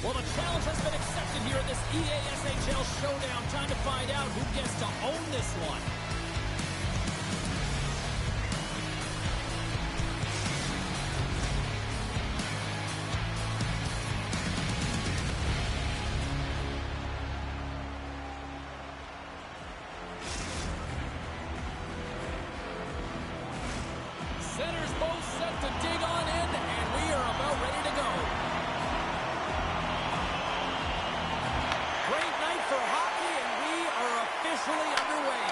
Well, the challenge has been accepted here in this EASHL showdown. Time to find out who gets to own this one. Centers both set to dig on in, and we are about ready to go. Great night for hockey, and we are officially underway.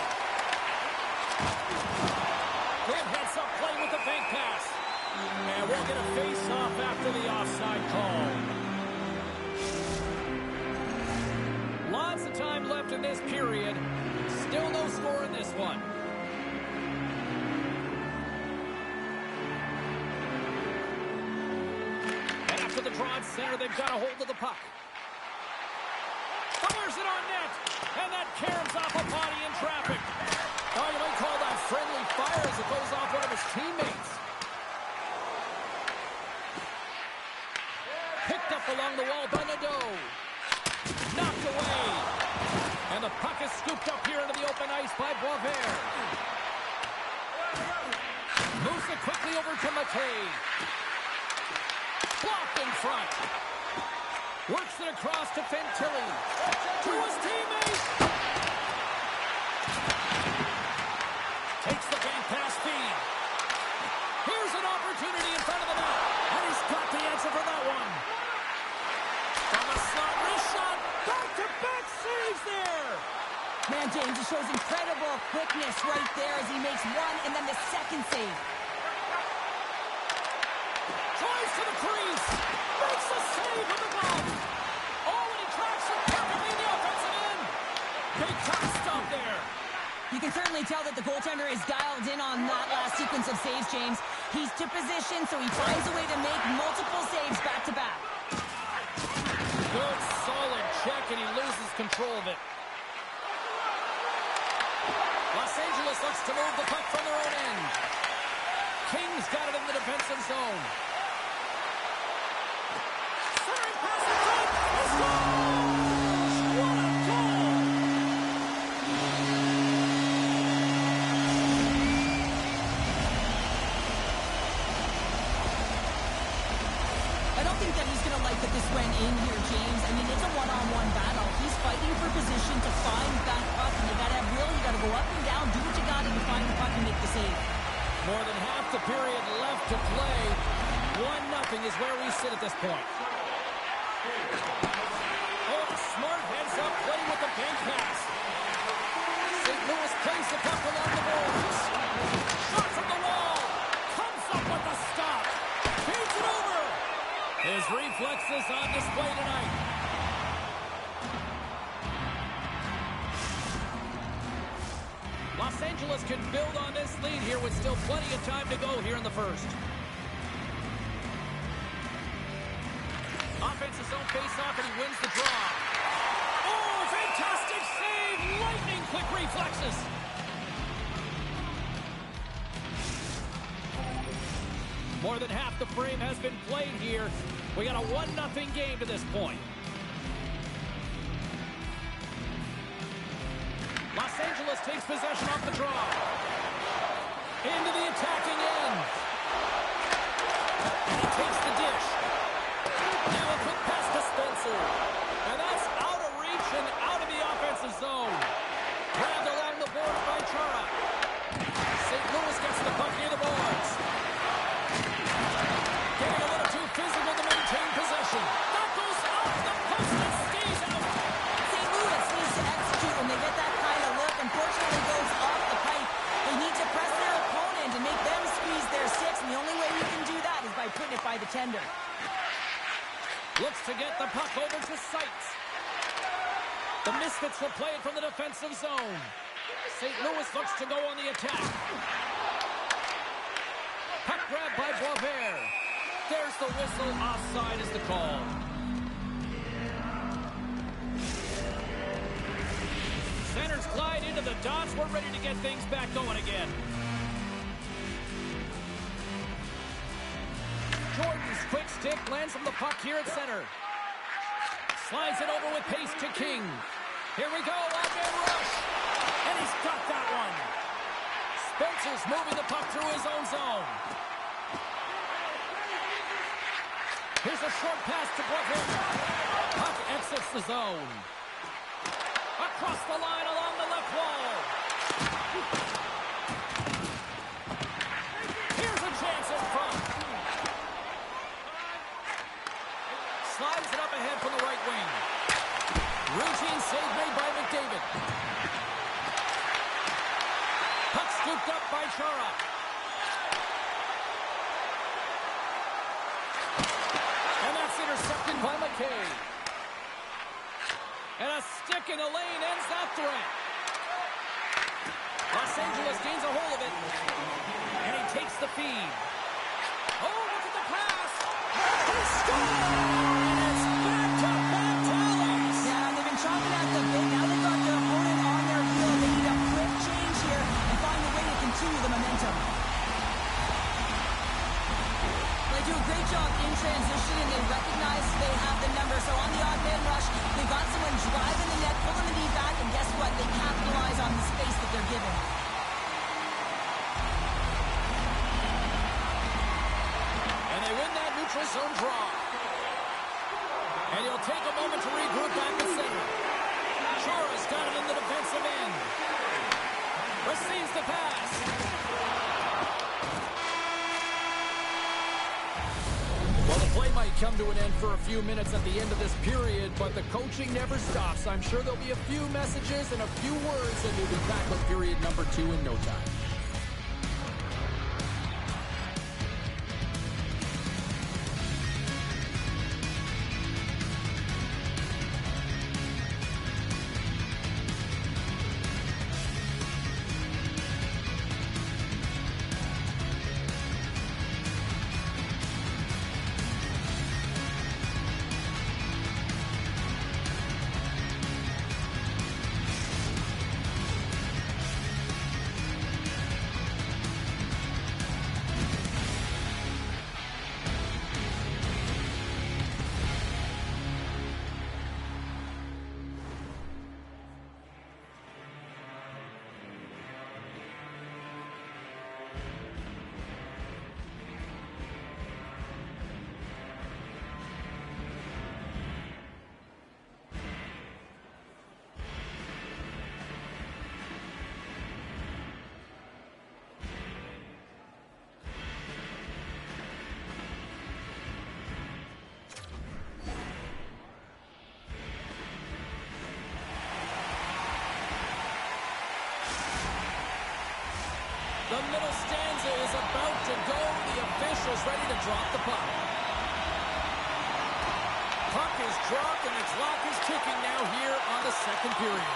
Good heads-up play with the fake pass. And we'll get a face-off after the offside call. Lots of time left in this period. Still no score in this one. To the draw at center, they've got a hold of the puck. Fires it on net, and that caroms off a body in traffic. Oh, you might call that friendly fire as it goes off one of his teammates. Picked up along the wall by Nadeau. Knocked away. And the puck is scooped ice by Boisvert. Moves it quickly over to McKay. Blocked in front. Works it across to Fantilli. To his teammate. Takes the bank pass feed. Here's an opportunity in front of the net. And he's got the answer for that one. From a slot wrist shot. Back-to-back saves there. Man, James, he shows incredible quickness right there as he makes one and then the second save. Drives to the crease. Makes a save with the glove. Oh, and he tracks it perfectly in the offensive end. Big time stop there. You can certainly tell that the goaltender is dialed in on that last sequence of saves, James. He's to position, so he finds a way to make multiple saves back-to-back. Good, solid check, and he loses control of it. Los Angeles looks to move the puck from their own end. King's got it in the defensive zone. Centering pass in front. He scores! What a goal! I don't think that he's going to like that this went in here, James. I mean, it's a one-on-one battle. He's fighting for position to find that puck, and you got to have will. You got to go up and down, do what you got to find the puck and make the save. More than half the period left to play. 1-0 is where we sit at this point. Oh, smart heads-up play with the bank pass. St. Louis plays the puck along the boards. Shot from the wall. Comes up with the stop. Feeds it over. His reflexes on display tonight. Los Angeles can build on this lead here with still plenty of time to go here in the first. Offensive zone face-off, and he wins the draw. Oh, fantastic save! Lightning quick reflexes. More than half the frame has been played here. We got a 1-0 game to this point. Los Angeles takes possession off the draw. Into the attacking end. And he takes the dish. Now a quick pass to Spencer. And that's out of reach and out of the offensive zone. Grabbed along the boards by Chara. St. Louis gets the puck near the boards. Getting a little too physical to maintain possession. That goes off the post and stays out. St. Louis needs to execute when they get that kind of look. Unfortunately, it goes off the pipe. They need to press their opponent and make them squeeze their sticks, and the only way you can do that is by putting it by the tender. Looks to get the puck over to Seitz. The Misfits will play it from the defensive zone. St. Louis looks to go on the attack. Puck grab by Boisvert. There's the whistle. Offside is the call. Centers glide into the dots. We're ready to get things back going again. Jordan's quick stick lands from the puck here at center. Slides it over with pace to King. Here we go, one-man rush. And he's got that one. Spencer's moving the puck through his own zone. Here's a short pass to Brooklyn. Puck exits the zone. Across the line along the left wall. Here's a chance in front. Slides it up ahead from the right wing. Routine save made by McDavid. Puck scooped up by Chara. And that's intercepted by McKay. And a stick in the lane ends that threat. Los Angeles gains a hold of it. And he takes the feed. Oh, look at the pass. He scores! And it's back-to-back tallies. Yeah, they've been chopping at the bit. Now they've got their opponent on their field. They need a quick change here and find a way to continue the momentum. They do a great job in transition, and they recognize they have the number. So on the odd man rush, they got someone driving the net, pulling the knee back, and guess what? They capitalize on the space that they're given. And they win that neutral zone draw. And he'll take a moment to regroup back at center. Chara's got it in the defensive end. Receives the pass. Well, the play might come to an end for a few minutes at the end of this period, but the coaching never stops. I'm sure there'll be a few messages and a few words, and we'll be back with period number 2 in no time. The middle stanza is about to go. The official's ready to drop the puck. Puck is dropped, and the clock is ticking now here on the second period.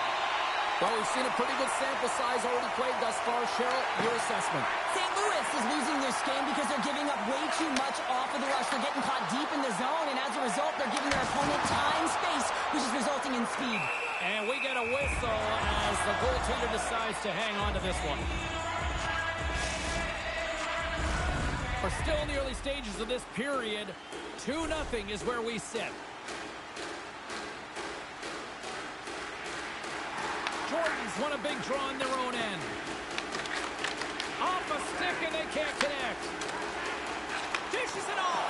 Well, we've seen a pretty good sample size already played thus far. Cheryl, your assessment. St. Louis is losing their skin because they're giving up way too much off of the rush. They're getting caught deep in the zone, and as a result, they're giving their opponent time, space, which is resulting in speed. And we get a whistle as the goaltender decides to hang on to this one. We're still in the early stages of this period. 2-0 is where we sit. Jordan's won a big draw on their own end. Off a stick, and they can't connect. Dishes it off.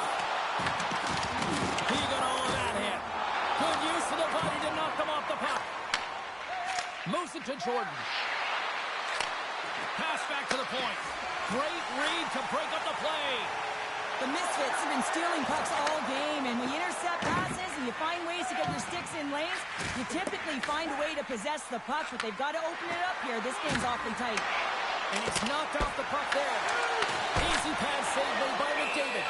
He got all of that hit. Good use of the body to knock them off the puck. Moves it to Jordan. Pass back to the point. Great read to break up the play. The Misfits have been stealing pucks all game, and when you intercept passes and you find ways to get your sticks in lanes, you typically find a way to possess the puck, but they've got to open it up here. This game's awfully tight. And it's knocked off the puck there. Easy pad save made by McDavid.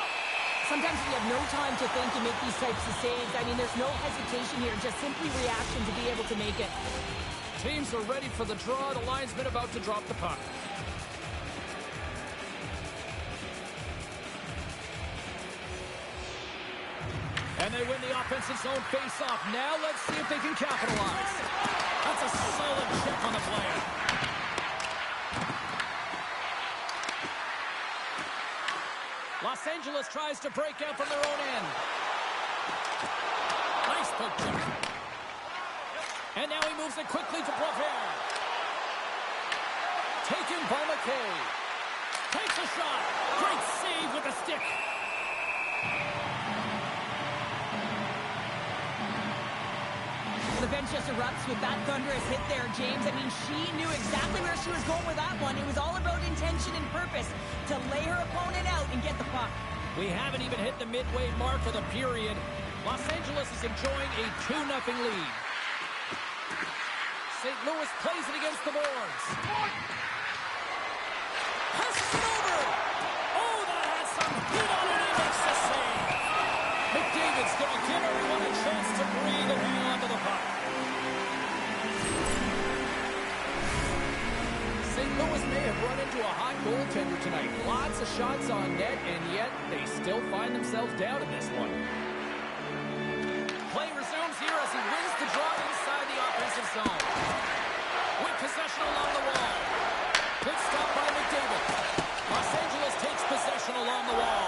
Sometimes you have no time to think and make these types of saves. I mean, there's no hesitation here, just simply reaction to be able to make it. Teams are ready for the draw. The linesman about to drop the puck. And they win the offensive zone face-off. Now let's see if they can capitalize. That's a solid check on the player. Los Angeles tries to break out from their own end. Nice poke check. And now he moves it quickly to Boisvert. Taken by McKay. Takes a shot. Great save with the stick. The bench just erupts with that thunderous hit there, James. I mean, she knew exactly where she was going with that one. It was all about intention and purpose to lay her opponent out and get the puck. We haven't even hit the midway mark of the period. Los Angeles is enjoying a 2-0 lead. St. Louis plays it against the boards. Passes it over. Oh, that had some heat on it. He makes the save. McDavid's going to give everyone a chance to breathe and hang on to the puck. St. Louis may have run into a hot goaltender tonight. Lots of shots on net, and yet they still find themselves down in this one. Play resumes here as he wins the draw inside the offensive zone. With possession along the wall. Good stop by McDavid. Los Angeles takes possession along the wall.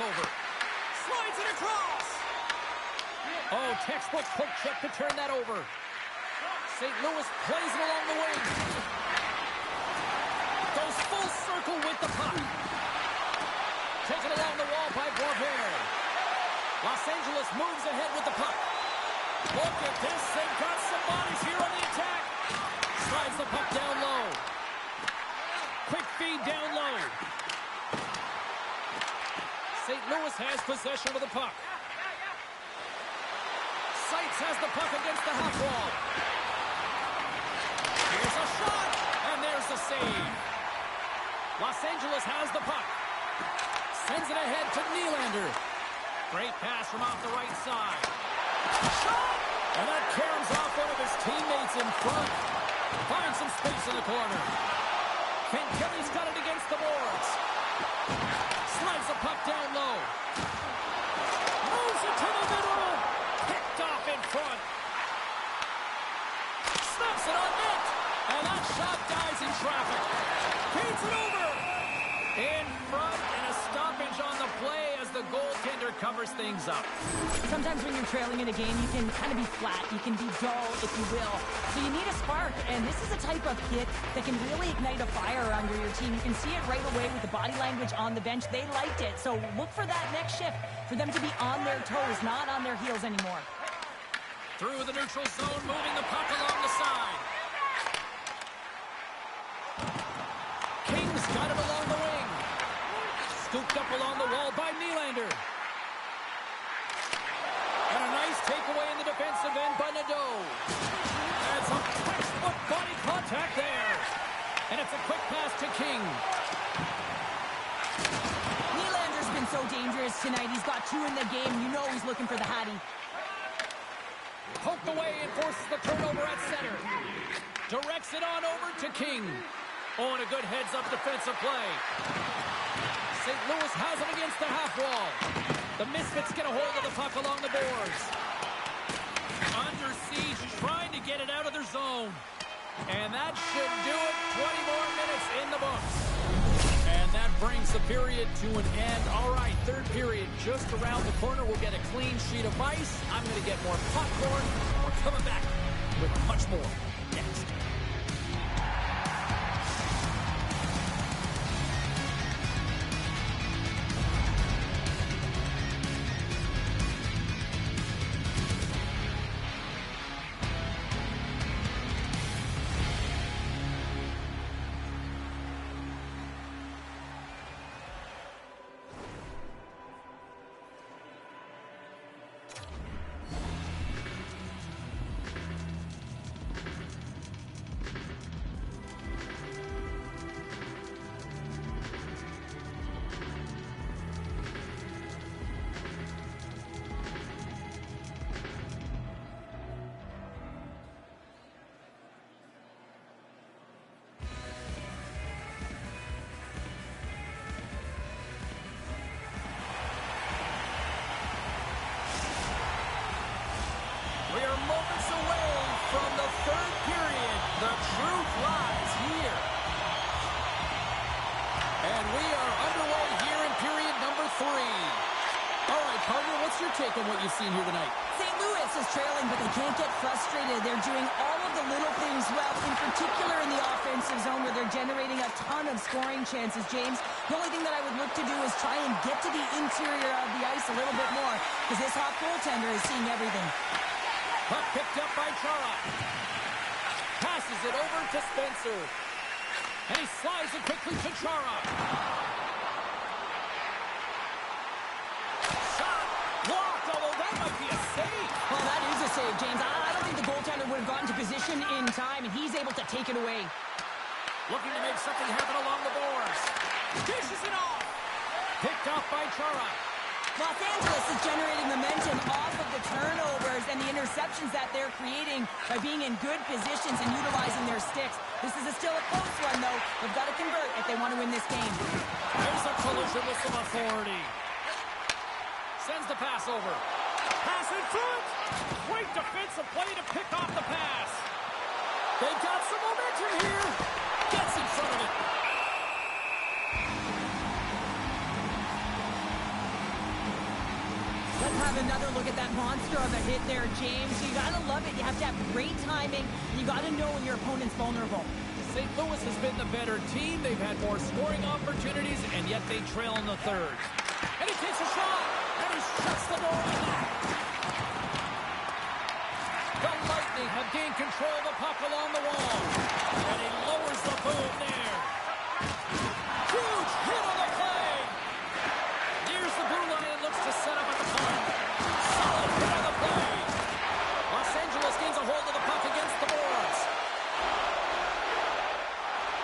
over. Slides it across. Oh, textbook poke check to turn that over. St. Louis plays it along the wing. Goes full circle with the puck. Taken along the wall by Boisvert. Los Angeles moves ahead with the puck. Look at this. They've got some bodies here on the attack. Slides the puck down low. Quick feed down low. St. Louis has possession of the puck. Seitz has the puck against the half wall. Here's a shot, and there's the save. Los Angeles has the puck. Sends it ahead to Nylander. Great pass from off the right side. Shot! And that caroms off one of his teammates in front. Finds some space in the corner. Ken Kelly's got it against the boards. Slides the puck down low. Moves it to the middle. Picked off in front. Snaps it on net. And that shot dies in traffic. Feeds it over. In front, and a stoppage on the play as the goaltender covers things up. Sometimes when you're trailing in a game, you can kind of be flat. You can be dull, if you will. So you need a spark, and this is a type of hit that can really ignite a fire under your team. You can see it right away with the body language on the bench. They liked it, so look for that next shift, for them to be on their toes, not on their heels anymore. Through the neutral zone, moving the puck along the side. King's got it along the wing. Scooped up along the wall by Nylander. And a nice takeaway in the defensive end by Nadeau. And some textbook body contact there. And it's a quick pass to King. Nylander's been so dangerous tonight. He's got two in the game. You know he's looking for the Hattie. Poked away and forces the turnover at center. Directs it on over to King. Oh, and a good heads-up defensive play. St. Louis has it against the half wall. The Misfits get a hold of the puck along the boards. Under siege, trying to get it out of their zone. And that should do it. 20 more minutes in the books. And that brings the period to an end. All right, third period just around the corner. We'll get a clean sheet of ice. I'm going to get more popcorn. We're coming back with much more next. We are moments away from the third period. The truth lies here. And we are underway here in period number 3. All right, partner, what's your take on what you've seen here tonight? St. Louis is trailing, but they can't get frustrated. They're doing all of the little things well, in particular in the offensive zone where they're generating a ton of scoring chances, James. The only thing that I would look to do is try and get to the interior of the ice a little bit more, because this hot goaltender is seeing everything. Puck picked up by Chara. Passes it over to Spencer. And he slides it quickly to Chara. Shot blocked, although that might be a save. Well, that is a save, James. I don't think the goaltender would have gotten to position in time, and he's able to take it away. Looking to make something happen along the boards. Dishes it off. Picked off by Chara. Los Angeles is generating momentum off of the turnovers and the interceptions that they're creating by being in good positions and utilizing their sticks. This is still a close one, though. They've got to convert if they want to win this game. There's a collision with some authority. Sends the pass over. Pass in front. Great defensive play to pick off the pass. They've got some momentum here. Gets in front of it. Let's have another look at that monster of a hit there, James. You gotta love it. You have to have great timing. You gotta know when your opponent's vulnerable. St. Louis has been the better team. They've had more scoring opportunities, and yet they trail in the third. And he takes a shot, and he shuts the door on that. The Lightning have gained control of the puck along the wall, and he lowers the boom there. Huge hit on the play. Nears the blue line and looks to set up at the point. Solid hit on the play. Los Angeles gains a hold of the puck against the boards.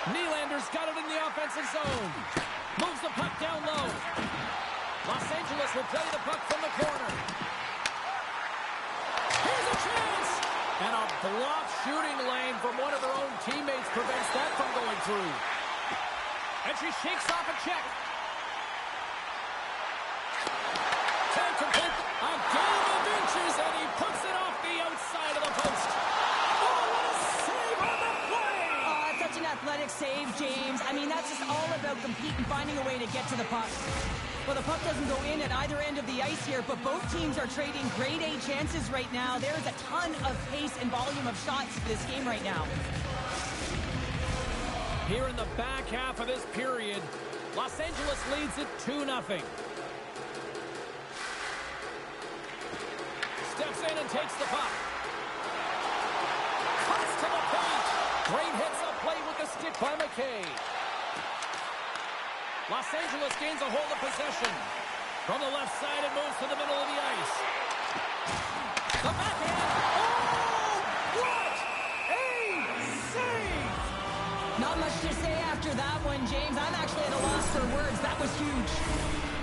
Nylander's got it in the offensive zone. Moves the puck down low. Los Angeles will play the puck from the corner. Here's a chance! And a blocked shooting lane from one of their own teammates prevents that from going through. And she shakes off a check. Can't complete a game of inches, and he puts it off the outside of the post. Oh, what a save on the play! Such an athletic save, James. I mean, that's just all about competing, finding a way to get to the puck. Well, the puck doesn't go in at either end of the ice here, but both teams are trading grade A chances right now. There's a ton of pace and volume of shots for this game right now. Here in the back half of this period, Los Angeles leads it 2-0. Steps in and takes the puck. Cuts to the paint. Great hits up play with the stick by McKay. Los Angeles gains a hold of possession. From the left side, it moves to the middle of the ice. The backhand. Oh, what a save! Not much to say after that one, James. I'm actually at a loss for words. That was huge.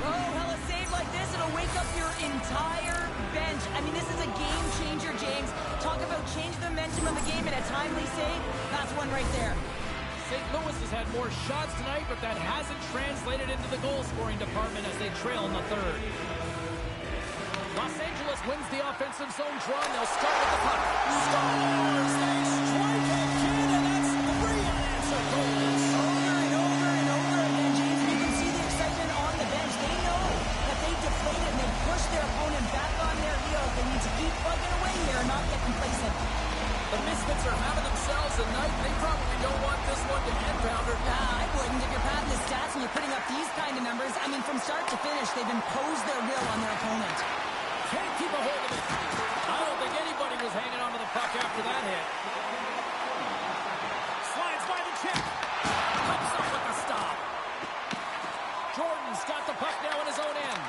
Oh, hell, a save like this, it'll wake up your entire bench. I mean, this is a game changer, James. Talk about change the momentum of the game in a timely save. That's one right there. St. Louis has had more shots tonight, but that hasn't translated into the goal-scoring department as they trail in the third. Los Angeles wins the offensive zone draw, and they'll start with the puck. Stars! They strike again, and that's 3 unanswered goals. Over and over and over again, James. You can see the excitement on the bench. They know that they deflated and they pushed their opponent back on their heels. They need to keep plugging away here and not get complacent. The Misfits are having themselves a night. They probably don't want this one to end, Pounder. Nah, I wouldn't. If you're padding the stats and you're putting up these kind of numbers, I mean, from start to finish, they've imposed their will on their opponent. Can't keep a hold of it. I don't think anybody was hanging on to the puck after that hit. Slides by the check. Comes up with the stop. Jordan's got the puck now in his own end.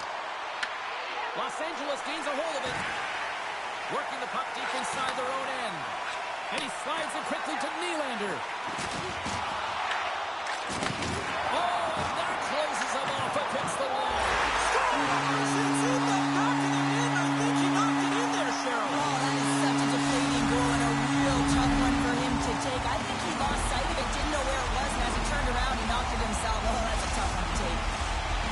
Los Angeles gains a hold of it. Working the puck deep inside their own end. And he slides it quickly to Nylander. Oh, that closes him off against the wall. Scores! It's in the back of the net. I think he knocked it in there, Cheryl. Oh, that is such a deflating goal and a real tough one for him to take. I think he lost sight of it, didn't know where it was, and as he turned around, he knocked it himself. Oh, that's a tough one to take.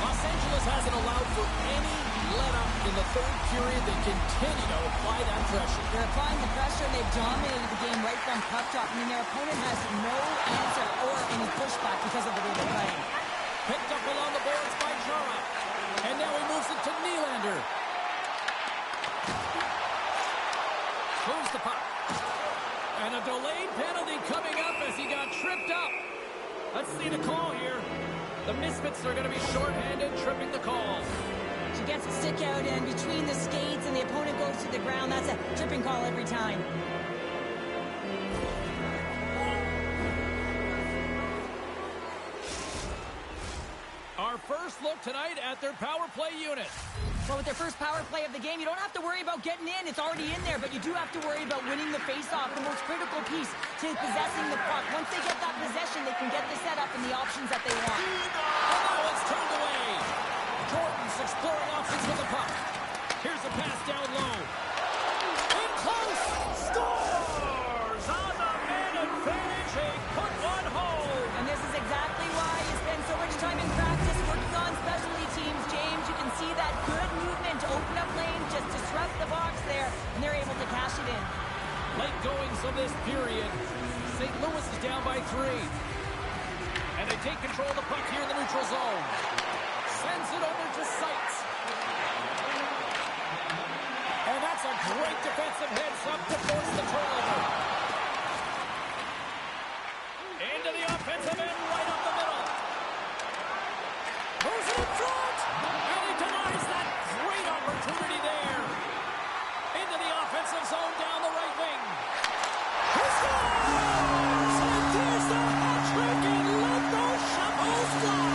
Los Angeles hasn't allowed for any let-up in the third period. They continue to apply that pressure. They're applying the pressure, and they've dominated the game right from puck drop. I mean, their opponent has no answer or any pushback because of the way they're playing. Picked up along the boards by Chara. And now he moves it to Nylander. Moves the puck. And a delayed penalty coming up as he got tripped up. Let's see the call here. The Misfits are going to be shorthanded, tripping the call. She gets a stick out, and between the skates and the opponent goes to the ground. That's a tripping call every time. Our first look tonight at their power play unit. Well, with their first power play of the game, you don't have to worry about getting in. It's already in there, but you do have to worry about winning the face-off, the most critical piece to possessing the puck. Once they get that possession, they can get the setup and the options that they want. And now it's turned away. Jordan's exploring options with the puck. Here's a pass down low. In close. Scores on the man advantage. He put one home. And this is exactly why you spend so much time in practice working on specialty teams, James. You can see that good movement to open up lanes, just disrupt the box there, and they're able to cash it in. Late goings of this period. St. Louis is down by 3. And they take control of the puck here in the neutral zone. Sends it over to Seitz. defensive heads up to force the turnover. Into the offensive end, right up the middle. Moves it in front. And he denies that great opportunity there. Into the offensive zone down the right wing. He scores! And there's the hat trick, and let those shovels fly.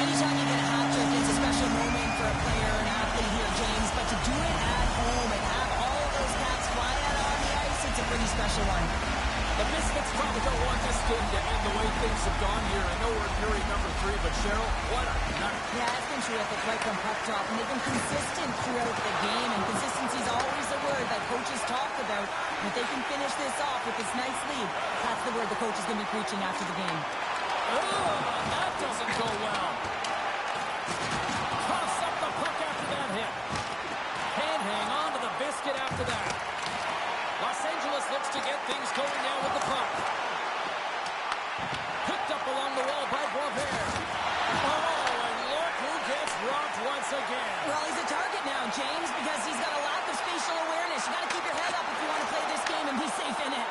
Anytime you get a hat trick, it's a special moment for a player, an athlete here, James. But to do it at home and have all of those cats fly out on the ice, it's a pretty special one. The Misfits probably don't want this game to end the way things have gone here. I know we're in period number 3, but Cheryl, what a night. Yeah, it's been terrific right from puck drop, and they've been consistent throughout the game, and consistency is always a word that coaches talk about. And if they can finish this off with this nice lead, that's the word the coach is going to be preaching after the game. Oh, that doesn't go well. Coughs up the puck after that hit. Can't hang on to the biscuit after that. Los Angeles looks to get things going now with the puck. Picked up along the wall by Boisvert. Oh, and look who gets robbed once again. Well, he's a target now, James, because he's got a lack of spatial awareness. You got to keep your head up if you want to play this game and be safe in it.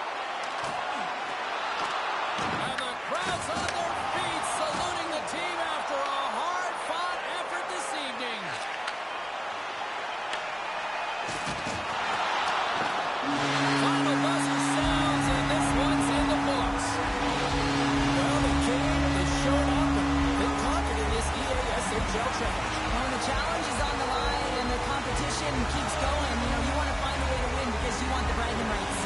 And the crowd's on their feet, saluting the team after a hard-fought effort this evening. Final buzzer sounds, and this one's in the books. Well, they came, they showed up, and they conquered in this EASHL challenge. When the challenge is on the line and the competition keeps going, you want to find a way to win because you want the bragging rights.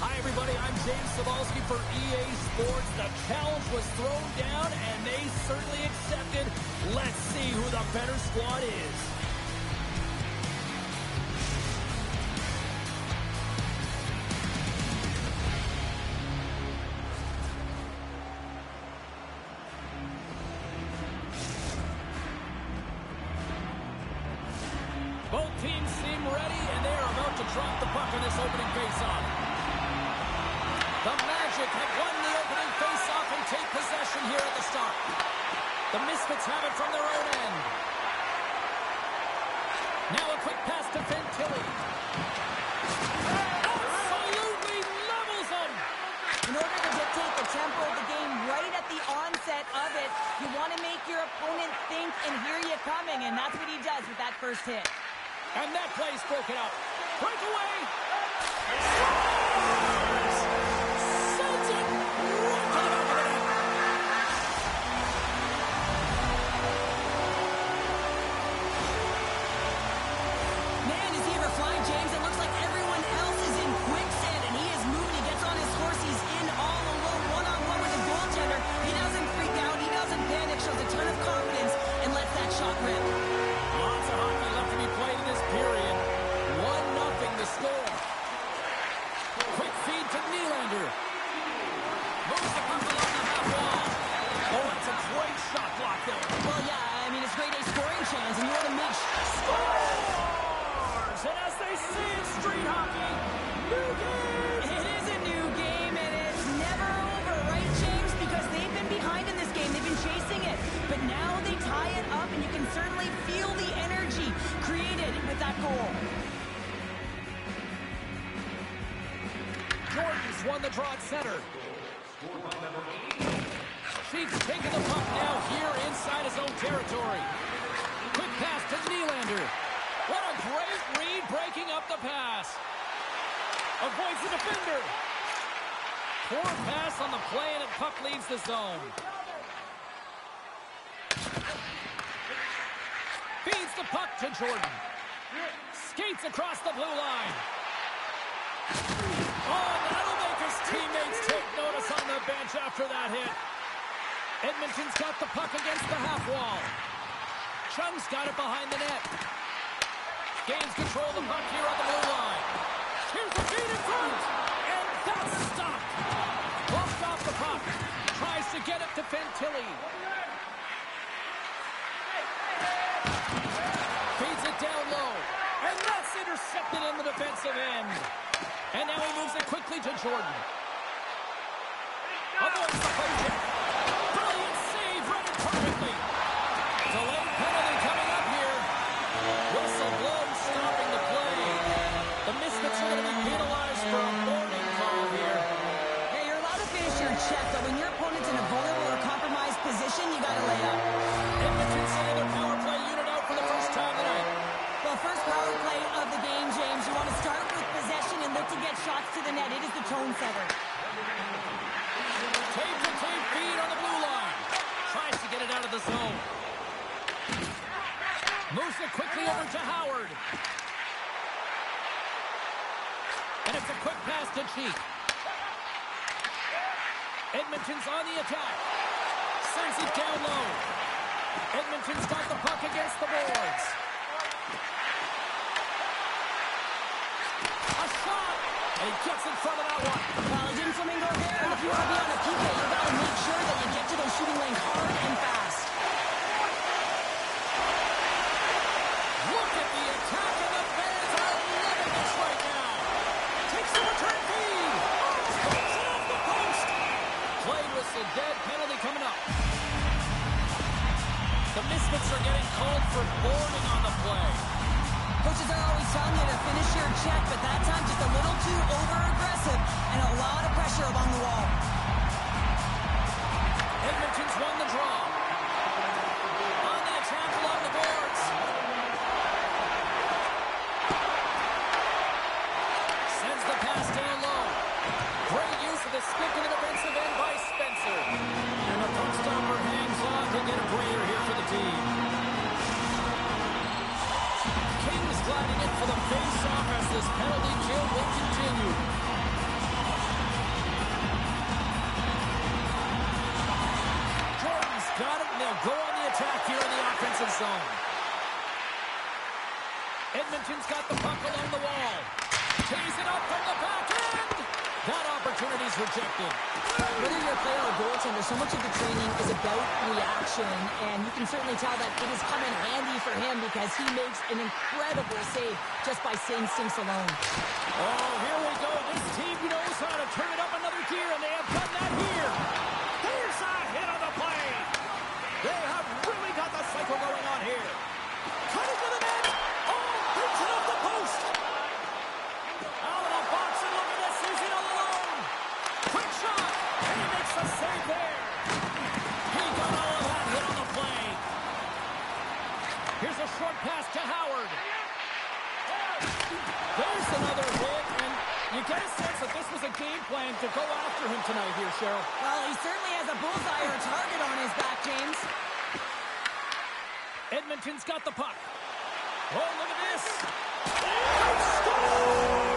Hi, everybody. I'm James Cebulski for EA Sports. The challenge was thrown down, and they certainly accepted. Let's see who the better squad is. Both teams seem ready, and they are about to drop the puck on this opening faceoff. The Magic have won the opening faceoff and take possession here at the start. The Misfits have it from their own end. Now a quick pass to Fantilli. Absolutely levels them! In order to dictate the tempo of the game right at the onset of it, you want to make your opponent think and hear you coming, and that's what he does with that first hit. And that play's broken up. Breakaway! Sends it right to the back of the net. Man, is he ever flying, James? It looks like everyone else is in quicksand, and he is moving. He gets on his horse. He's in all alone, one-on-one with the goaltender. He doesn't freak out. He doesn't panic. Shows a ton of confidence and lets that shot rip. Lots of hockey left to be played in this period. 1-0 the score. Quick feed to Nylander. Moves the puck along the half wall. Oh, that's a great shot block there. Well, yeah, I mean, it's grade A scoring chance, and you want to make Scores! And as they say in street hockey, new game! It is a new game, and it's never over, right, James? Because they've been behind in this game. They've been chasing it. But now they tie it up, and you can certainly feel the energy created with that goal. Jordan's won the draw at center. Sheets taking the puck now here inside his own territory. Quick pass to Nylander. What a great read breaking up the pass. Avoids the defender. Poor pass on the play, and the puck leaves the zone. the puck to Jordan. Skates across the blue line. Oh, that'll make his teammates take notice on the bench after that hit. Edmonton's got the puck against the half wall. Chung's got it behind the net. Gains control of the puck here on the blue line. Here's the feed in front. And that's stopped. Bumped off the puck. Tries to get it to Fantilli. Feeds it down low. And that's intercepted in the defensive end. And now he moves it quickly to Jordan. Avoids the play check. Brilliant save, read it perfectly. Delayed penalty coming up here. Whistle blown, stopping the play. The Misfits are going to be penalized for a boarding call here. Yeah, you're allowed to finish your check, but when your opponent's in a vulnerable or compromised position, you got to lay up. Edmonton sending their power play unit out for the first time tonight. Well, first power play of the game, James. You want to start with possession and look to get shots to the net. It is the tone setter. Tape-to-tape feed on the blue line. Tries to get it out of the zone. Moves it quickly over to Howard. And it's a quick pass to Cheek. Edmonton's on the attack. Sends it down low. Edmonton's got the puck against the boards. A shot! And he gets in front of that one. Well, it didn't flamingo there. And if you want to be on a PK, you got to make sure that you get to those shooting lanes hard and fast. Look at the attack, and the fans are loving this right now. Takes the return feed. Throws it off the post. Play whistle dead. Penalty coming up. The Misfits are getting called for boarding on the play. Coaches are always telling you to finish your check, but that time just a little too over-aggressive and a lot of pressure along the wall. Edmonton's won the draw. On the attack along the boards. Sends the pass down low. Great use of the stick in the defensive end by Spencer. And the puck stopper hangs on to get a breather here for the team. Kings gliding in for the face-off as this penalty kill will continue. Jordan's got it, and they'll go on the attack here in the offensive zone. Edmonton's got the puck along the wall. Tees it up from the back end. That opportunity's rejected. Whether you're a player or goaltender, so much of the training is about reaction, and you can certainly tell that it has come in handy for him because he makes an incredible save just by instincts alone. Oh, here we go. This team knows how to turn it up another gear, and they have done that here. Here's a hit on the play. They have really got the cycle going on here. Cutting to the net. Oh, brings it off the post. Out of the box, and look at this. He's in all alone. Quick shot. And he makes the save there. He got all of that hit on the play. Here's a short pass to Howard. There's another hit, and you get a sense that this was a game plan to go after him tonight here, Cheryl. Well, he certainly has a bullseye or target on his back, James. Edmonton's got the puck. Oh, look at this. It's scored!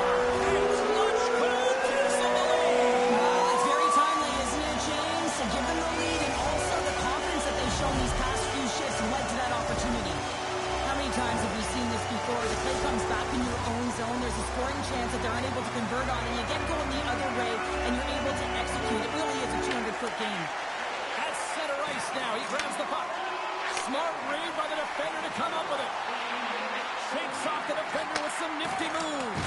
It's Lunch Code gives them the lead. Well, it's very timely, isn't it, James? To give them the lead and also the confidence that they've shown these past few shifts led to that opportunity. How many times have we seen this before? The play comes back in your own zone. There's a scoring chance that they're unable to convert on, and you get going the other way, and you're able to execute. It really is a 200-foot game. At center ice now. He grabs the puck. Smart read by the defender to come up with it. Shakes off the defender with some nifty moves.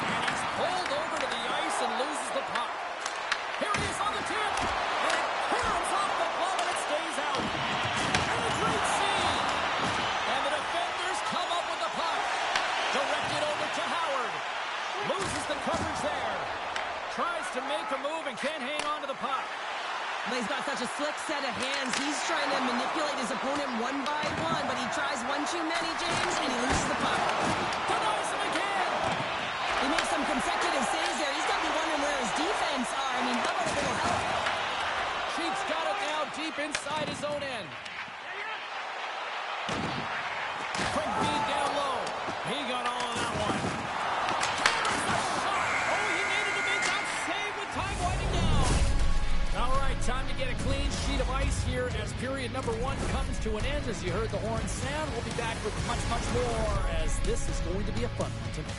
And he's pulled over to the ice and loses the puck. Here he is on the tip. And it caroms off the glove and it stays out. And a great save. And the defenders come up with the puck. Directed over to Howard. Loses the coverage there. Tries to make a move and can't hang on to the puck. He's got such a slick set of hands. He's trying to manipulate his opponent one by one, but he tries one too many, James, and he loses the puck. Denies him again. He makes some consecutive saves there. He's got to be wondering where his defense are. I mean, how about a little help? Cheek's got it now deep inside his own end. period number 1 comes to an end as you heard the horn sound. We'll be back with much, much more as this is going to be a fun one tonight.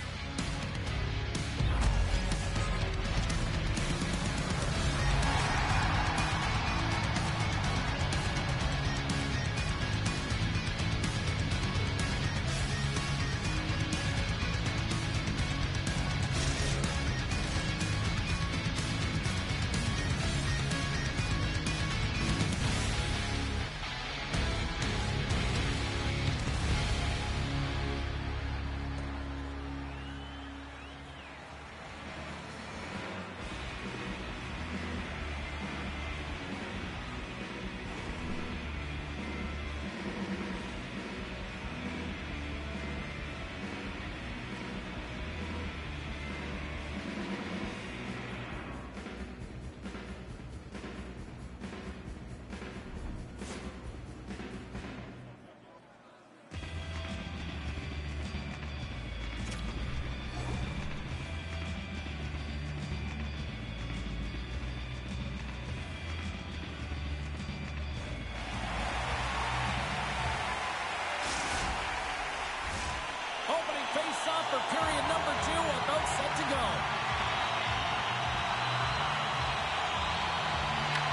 Face-off for period number 2, about set to go.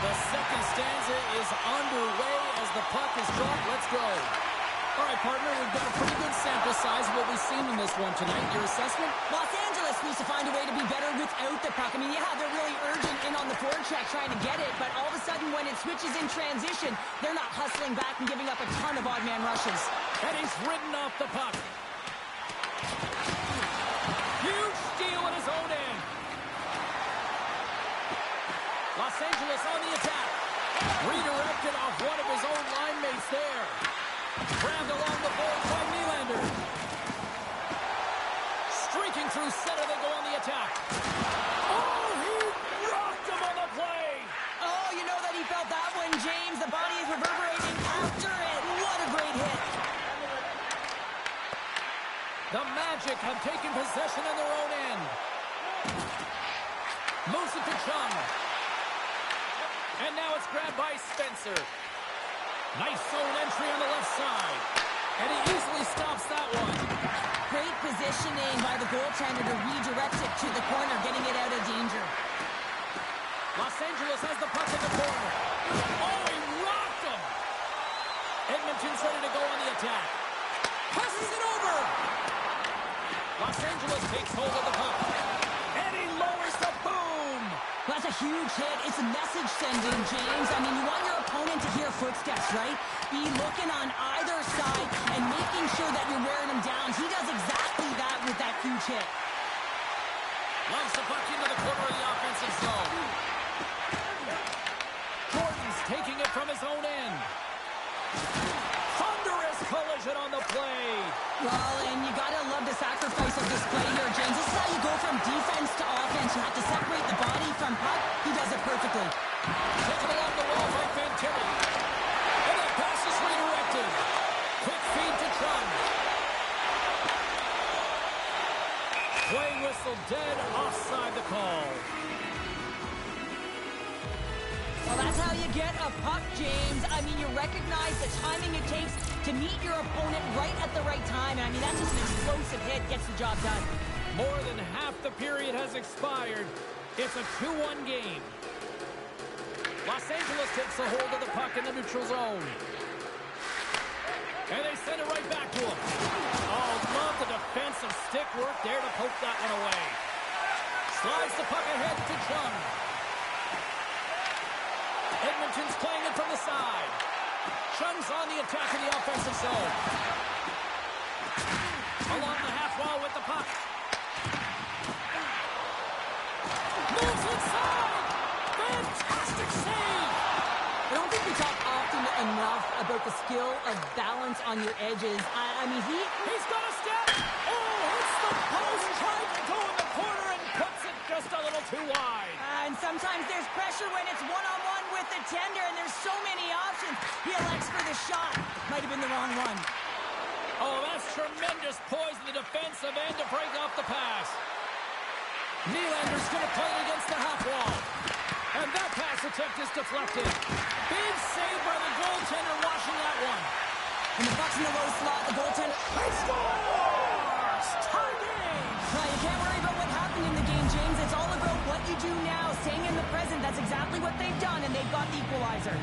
The second stanza is underway as the puck is dropped. Let's go. All right, partner, we've got a pretty good sample size of what we've seen in this one tonight. Your assessment? Los Angeles needs to find a way to be better without the puck. I mean, yeah, they're really urgent in on the forward track trying to get it, but all of a sudden when it switches in transition, they're not hustling back and giving up a ton of odd man rushes. And he's ridden off the puck. Huge steal at his own end. Los Angeles on the attack. Redirected off one of his own line mates there. Grabbed along the boards by Nylander. Streaking through center, they go on the attack. Oh, he rocked him on the play. Oh, you know that he felt that one, James. The body is reverberating after it. What a great hit. The Magic have taken possession on their own end. Moves it to Chung. And now it's grabbed by Spencer. Nice zone entry on the left side. And he easily stops that one. Great positioning by the goaltender to redirect it to the corner, getting it out of danger. Los Angeles has the puck in the corner. Oh, he rocked him. Edmonton's ready to go on the attack. Passes it over. Los Angeles takes hold of the puck. And he lowers the boom. That's a huge hit. It's a message sending, James. I mean, you want your opponent to hear footsteps, right? Be looking on either side and making sure that you're wearing him down. He does exactly that with that huge hit. Loves the puck into the corner of the offensive zone. Jordan's taking it from his own end. Thunderous collision on the play. Well, and you gotta love the sacrifice of this play here, James. This is how you go from defense to offense. You have to separate the body from puck. He does it perfectly. Taken along the wall by Fantilli. And that pass is redirected. Quick feed to Trump. Play whistle dead, offside the call. Well, that's how you get a puck, James. I mean, you recognize the timing it takes to meet your opponent right at the right time. I mean, that's just an explosive hit. Gets the job done. More than half the period has expired. It's a 2-1 game. Los Angeles takes a hold of the puck in the neutral zone. And they send it right back to him. Oh, love the defensive stick work there to poke that one away. Slides the puck ahead to Chung. Edmonton's playing it from the side. Chung's on the attack in the offensive zone. Along the half wall with the puck. Moves inside! Fantastic save! I don't think we talk often enough about the skill of balance on your edges. I mean, he's got a step! Oh, hits the post, trying to go in the corner and puts it just a little too wide. And sometimes there's pressure when it's one-on-one with the tender, and there's so many options. He elects for the shot. Might have been the wrong one. Oh, that's tremendous poise in the defensive end to break off the pass. Nylander's going to play it against the half wall. And that pass attempt is deflected. Big save by the goaltender washing that one. And the Bucks in the low slot, the goaltender. He scores! Tie game! Well, you can't worry about what happened in the game, James. It's all about what you do now, staying in the present. That's exactly what they've done, and they've got the equalizer.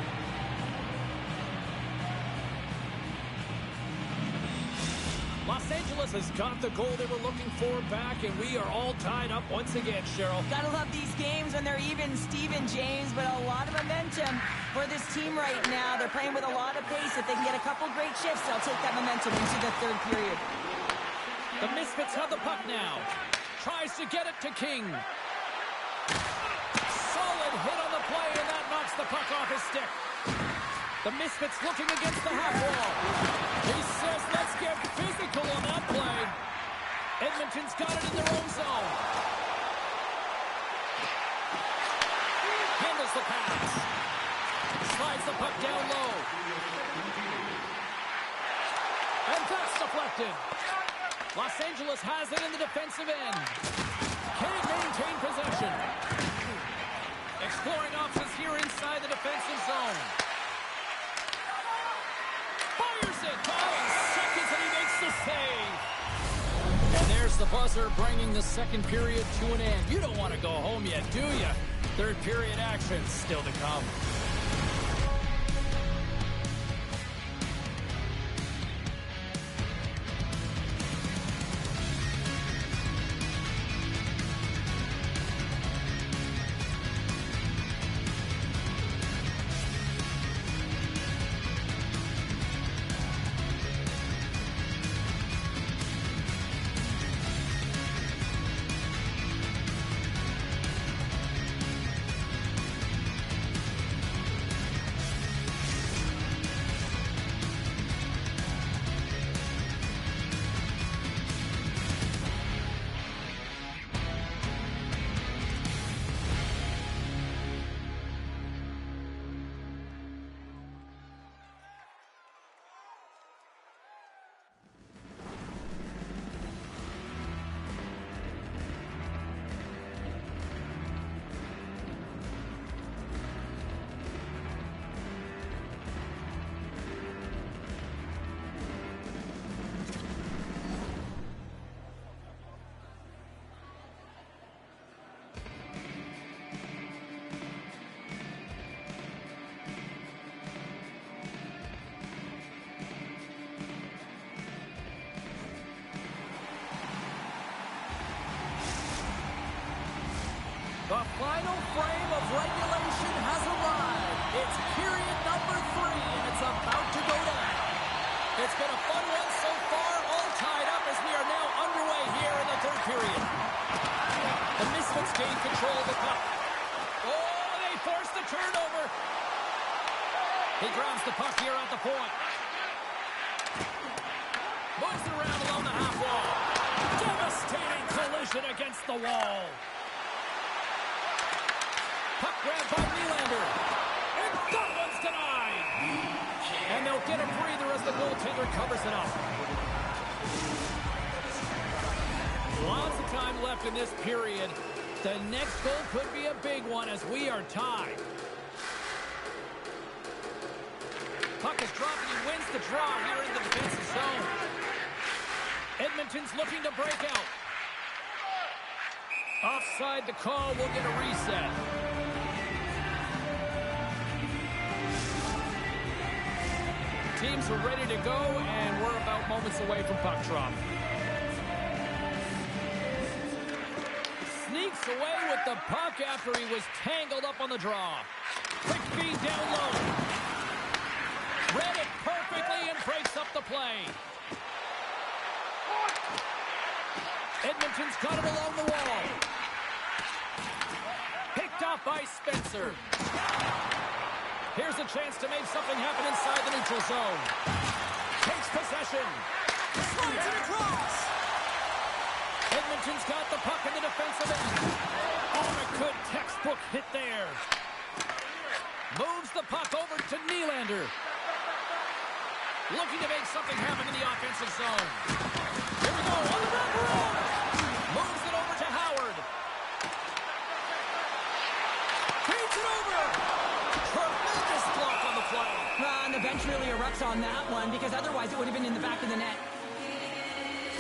Los Angeles has got the goal they were looking for back, and we are all tied up once again, Cheryl. Gotta love these games when they're even, Steven, James, but a lot of momentum for this team right now. They're playing with a lot of pace. If they can get a couple great shifts, they'll take that momentum into the third period. The Misfits have the puck now. Tries to get it to King. Solid hit on the play, and that knocks the puck off his stick. The Misfits looking against the half wall. He says, let's get physical on that play. Edmonton's got it in their own zone. Handles the pass. Slides the puck down low. And that's deflected. Los Angeles has it in the defensive end. Can't maintain possession. Exploring options here inside the defensive zone. Fires it. 5 seconds and he makes the save. And there's the buzzer bringing the second period to an end. You don't want to go home yet, do you? Third period action still to come. The final frame of regulation has arrived. It's period number 3, and it's about to go down. It's been a fun one so far, all tied up as we are now underway here in the third period. The Misfits gain control of the puck. Oh, they forced the turnover. He grabs the puck here at the point. Moves it around along the half wall. Devastating collision against the wall. Puck grabbed by Nylander. And that one's denied. And they'll get a breather as the goaltender covers it up. Lots of time left in this period. The next goal could be a big one as we are tied. Puck is dropped and he wins the draw here in the defensive zone. Edmonton's looking to break out. Offside the call, we'll get a reset. Teams are ready to go, and we're about moments away from puck drop. Sneaks away with the puck after he was tangled up on the draw. Quick feed down low. Read it perfectly and breaks up the play. Edmonton's got it along the wall. Picked off by Spencer. Here's a chance to make something happen inside the neutral zone. Takes possession. Slides it across. Edmonton's got the puck in the defensive end. Oh, a good textbook hit there. Moves the puck over to Nylander. Looking to make something happen in the offensive zone. Here we go, on the wrap-around. Moves it over to Howard. Feeds it box on that one, because otherwise it would have been in the back of the net.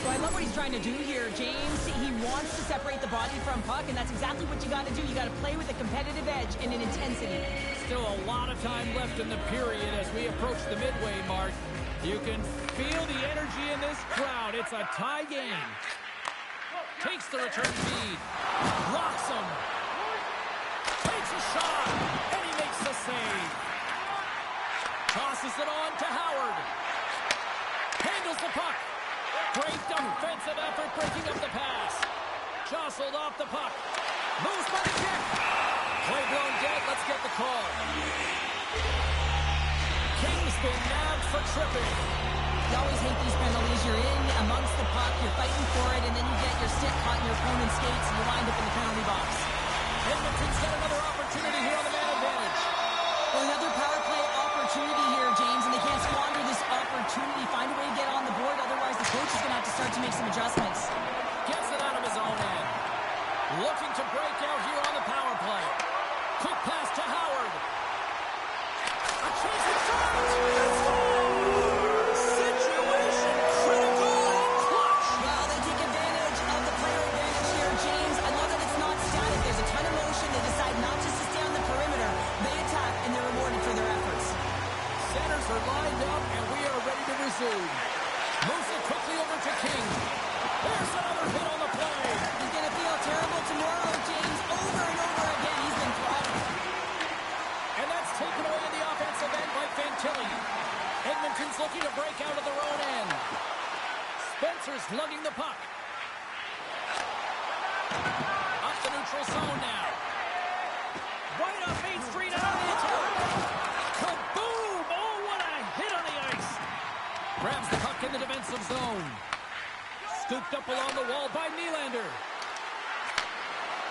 So I love what he's trying to do here, James. He wants to separate the body from puck, and that's exactly what you got to do. You got to play with a competitive edge and an intensity. Still a lot of time left in the period as we approach the midway mark. You can feel the energy in this crowd. It's a tie game. Takes the return feed. Rocks him. Takes a shot. And he makes the save. Tosses it on to Howard. Handles the puck. Great defensive effort breaking up the pass. Jostled off the puck. Moves by the kick. Play blown dead. Let's get the call. King's been nabbed for tripping. You always hate these penalties. You're in amongst the puck. You're fighting for it, and then you get your stick caught in your opponent's skates, and you wind up in the penalty box. Edmonton's got another opportunity here on the man advantage. Well, another power play opportunity here, James, and they can't squander this opportunity. Find a way to get on the board, otherwise the coach is going to have to start to make some adjustments. Gets it out of his own end. Looking to break out here on the power play. Quick pass to Howard. A chance at shot. Situation critical and clutch. Well, they take advantage of the player advantage here, James. I love that it's not static. There's a ton of motion. They decide not just to stay on the perimeter. They attack, and they're rewarded for their efforts. Centers are lined up, and we are ready to resume. Moves it quickly over to King. There's another hit on the play. He's going to feel terrible tomorrow, James. Over and over again, he's been throttled. And that's taken away in the offensive end by Fantilli. Edmonton's looking to break out of their own end. Spencer's lugging the puck. Up the neutral zone now. Right off Main Street out of the attack. Kaboom! Oh, what a hit on the ice. Grabs the puck in the defensive zone. Scooped up along the wall by Nylander.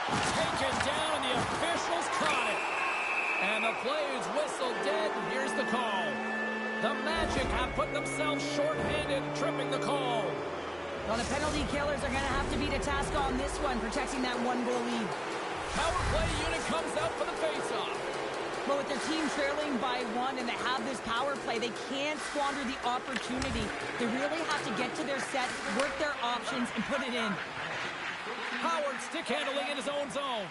Taken down, and the officials caught it. And the play is whistled dead. Here's the call. The Magic have put themselves shorthanded, tripping the call. Well, the penalty killers are going to have to beat a task on this one, protecting that one-goal lead. Power play unit comes out for the face-off. Well, with their team trailing by one and they have this power play, they can't squander the opportunity. They really have to get to their set, work their options, and put it in. Howard stick handling in his own zone.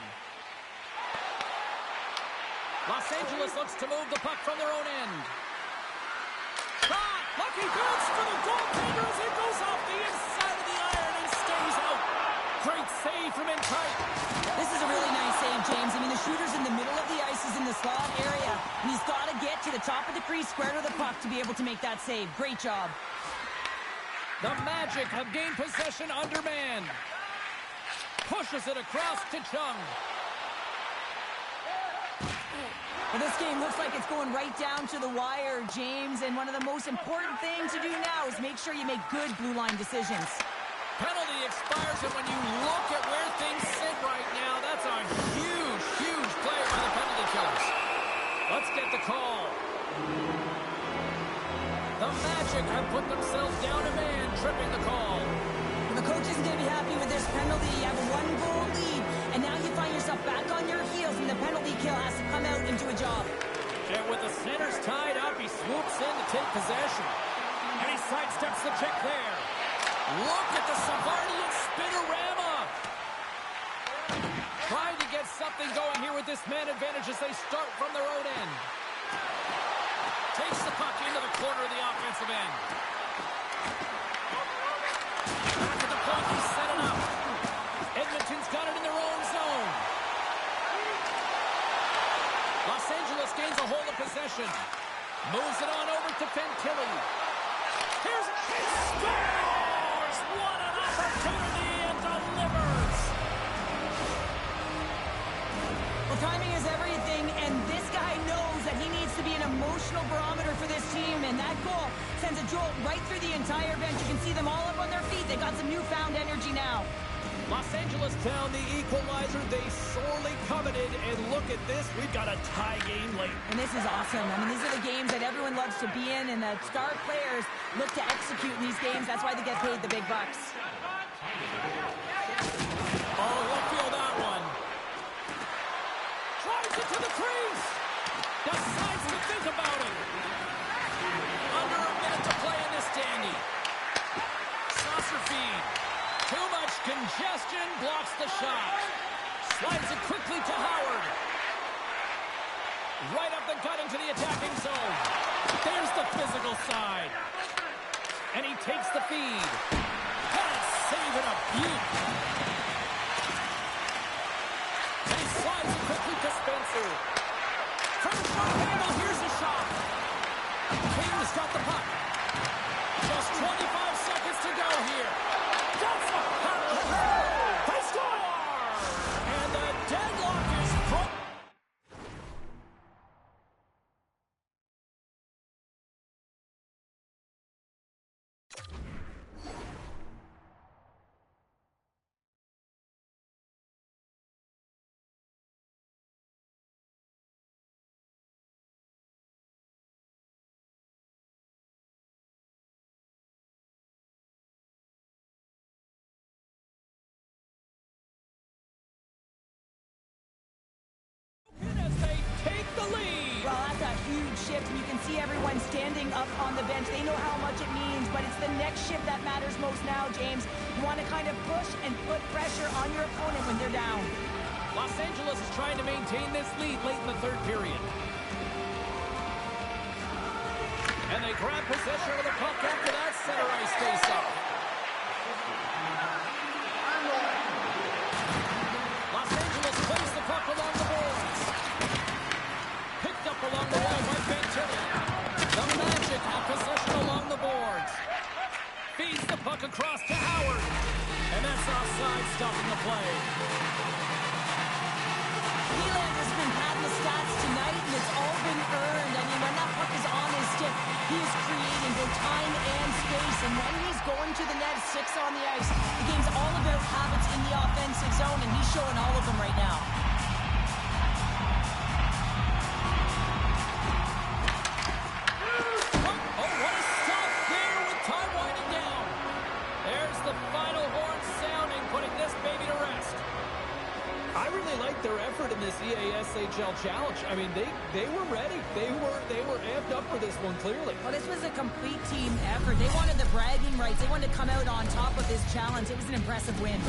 Los Angeles looks to move the puck from their own end. Shot! Lucky bounce for the goaltender as it goes off the inside of the iron and stays out. Great save from in tight. This is a really nice save, James. I mean, the shooter's in the middle of the ice, is in the slot area, and he's got to get to the top of the crease, square to the puck, to be able to make that save. Great job. The Magic have gained possession under man. Pushes it across to Chung. Well, this game looks like it's going right down to the wire, James, and one of the most important things to do now is make sure you make good blue line decisions. Penalty expires, and when you look at where things sit right now, that's a huge, huge play by the penalty killers. Let's get the call. The Magic have put themselves down a man, tripping the call. Well, the coach isn't going to be happy with this penalty. You have a one-goal lead, and now you find yourself back on your heels, and the penalty kill has to come out and do a job. And with the centers tied up, he swoops in to take possession. And he sidesteps the check there. Look at the Savardian spinorama. Trying to get something going here with this man advantage as they start from their own end. Takes the puck into the corner of the offensive end. Back at the point, he's set it up. Edmonton's got it in their own zone. Los Angeles gains a hold of possession. Moves it on over to Fantilli. Here's a scores! What an opportunity, and delivers! Well, timing is everything, and this guy knows that he needs to be an emotional barometer for this team, and that goal sends a jolt right through the entire bench. You can see them all up on their feet. They got some newfound energy now. Los Angeles found the equalizer they sorely coveted, and look at this, we've got a tie game late. And this is awesome. I mean, these are the games that everyone loves to be in, and the star players look to execute in these games. That's why they get paid the big bucks. Oh, he'll feel that one. Drives it to the crease. Decides to think about it. A Congestion blocks the shot. Slides it quickly to Howard. Right up the gut into the attacking zone. There's the physical side. And he takes the feed. What a save and a beaut. And he slides it quickly to Spencer. From the short angle, here's a shot. Kings got the puck. Just 25 seconds to go here. That's a puck. They score! And the deadlock is broken. As they take the lead. Well, that's a huge shift, and you can see everyone standing up on the bench. They know how much it means, but it's the next shift that matters most now, James. You want to kind of push and put pressure on your opponent when they're down. Los Angeles is trying to maintain this lead late in the third period. And they grab possession of the puck after that center ice face-off. Los Angeles plays the puck along the boards. Picked up along the wall by Fantilli. The Magic have possession along the boards. Feeds the puck across to Howard. And that's offside, stopping the play. Nylander's been padding the stats tonight, and it's all been earned. I mean, when that puck is on his stick, he is creating both time and space. And when he's going to the net, 6 on the ice, the game's all about habits in the offensive zone, and he's showing all of them right now. Oh, what a stop there with time winding down. There's the final horn sounding, putting this baby to rest. I really like their effort in this EASHL challenge. I mean, they were ready. They were amped up for this one, clearly. Well, this was a complete team effort. They wanted the bragging rights. They wanted to come out on top of this challenge. It was an impressive win.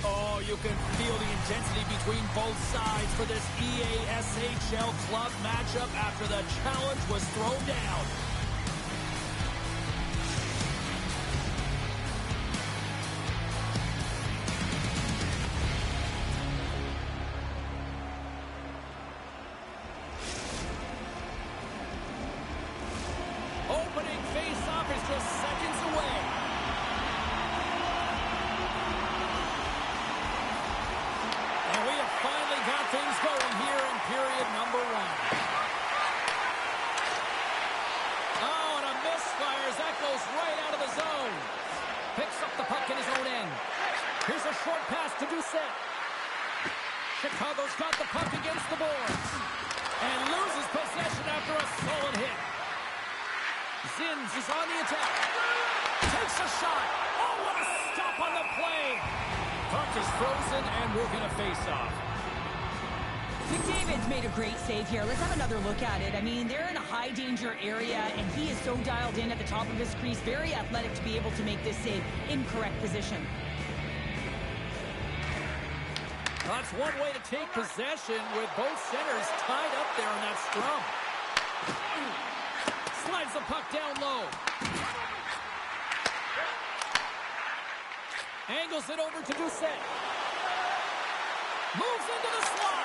Oh, you can feel the intensity between both sides for this EASHL club matchup after the challenge was thrown down. Opening face-off is just seconds away. And we have finally got things going here in period number 1. Oh, and a misfire as that goes right out of the zone. Picks up the puck in his own end. Here's a short pass to Doucette. Chicago's got the puck against the boards. And loses possession after a solid hit. Zins is on the attack. Takes a shot. Oh, what a stop on the play. Puck is frozen, and we're going to face off. McDavid's made a great save here. Let's have another look at it. I mean, they're in a high-danger area, and he is so dialed in at the top of his crease. Very athletic to be able to make this save in correct position. That's one way to take possession with both centers tied up there in that scrum. Slides the puck down low. Angles it over to Doucette. Moves into the slot.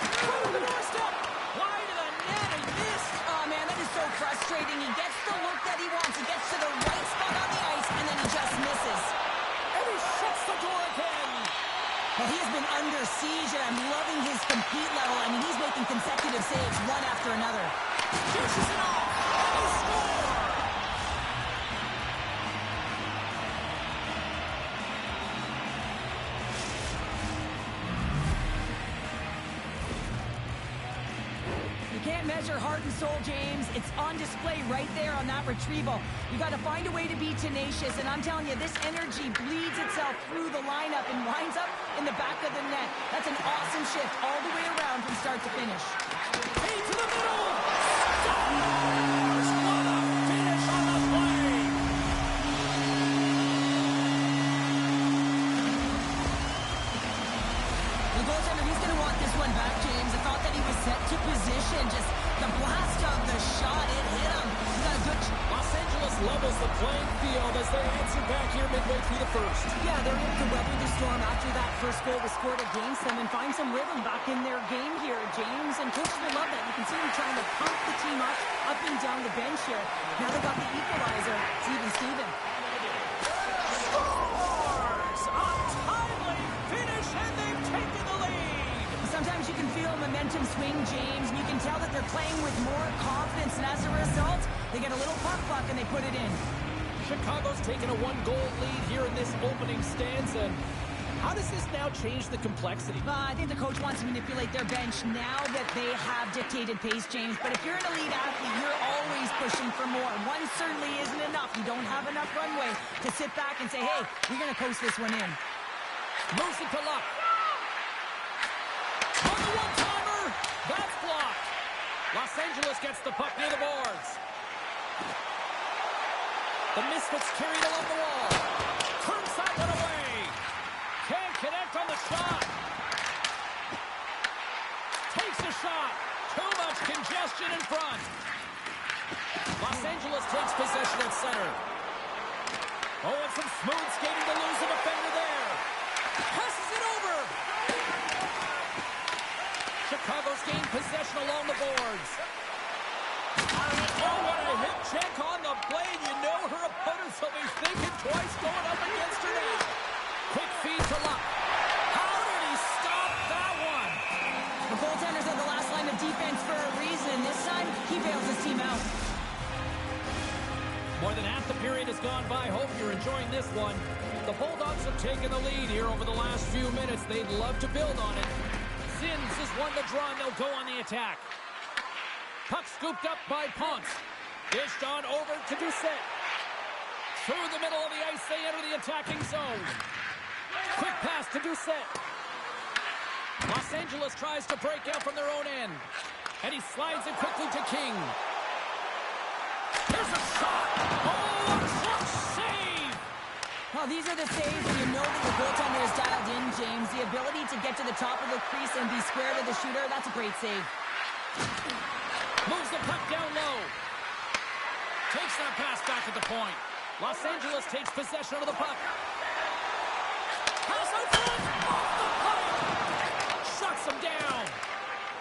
Through the doorstep. Wide of the net and missed. Oh, man, that is so frustrating. He gets the look that he wants. He gets to the right spot on the ice, and then he just misses. And he shuts the door again. Well, he has been under siege, and I'm loving his compete level. I mean, he's making consecutive saves one after another. Dishes it off. And he scores. You can't measure heart and soul, James. It's on display right there on that retrieval. You got to find a way to be tenacious, and I'm telling you, this energy bleeds itself through the lineup and winds up in the back of the net. That's an awesome shift all the way around from start to finish. Hey, to the middle. Stars. What a finish on the play. The goaltender, he's going to want this this one back, James. I thought that he was set to position. Just the blast of the shot, it hit him. He got a good... Los Angeles levels the playing field as they answer back here midway through the first. Yeah, they're able to weather the storm after that first goal was scored against them and find some rhythm back in their game here, James. And coaches will love that. You can see them trying to pump the team up and down the bench here. Now they got the equalizer. It's even Steven. Scores! A timely finish, and they've taken the lead. Sometimes you can feel momentum swing, James, and you can tell that they're playing with more confidence. And as a result, they get a little puck and they put it in. Chicago's taken a one-goal lead here in this opening stanza. How does this now change the complexity? I think the coach wants to manipulate their bench now that they have dictated pace, James. But if you're an elite athlete, you're always pushing for more. One certainly isn't enough. You don't have enough runway to sit back and say, hey, we're going to coast this one in. Moves it to Luck. On the one-timer, that's blocked. Los Angeles gets the puck near the boards. The Misfits carry it along the wall. Turns that one away. Can't connect on the shot. Takes a shot. Too much congestion in front. Los Angeles takes possession at center. Oh, and some smooth skating to lose a defender there. Passes it over. Chicago's gained possession along the boards. Oh, what a hip check on the blade. You know her opponents will be thinking twice going up against her now. Quick feed to Luck. How did he stop that one? The goaltender's on the last line of defense for a reason. This time, he bails his team out. More than half the period has gone by. Hope you're enjoying this one. The Bulldogs have taken the lead here over the last few minutes. They'd love to build on it. Zins has won the draw, and they'll go on the attack. Puck scooped up by Ponce. Dished on over to Doucet. Through the middle of the ice, they enter the attacking zone. Quick pass to Doucet. Los Angeles tries to break out from their own end. And he slides it quickly to King. There's a shot. Oh, a clutch save. Well, these are the saves where you know that your goaltender is dialed in, James. The ability to get to the top of the crease and be square to the shooter, that's a great save. Moves the puck down low. Takes that pass back at the point. Los Angeles takes possession of the puck. Pass out front. Off the pipe. Shuts him down.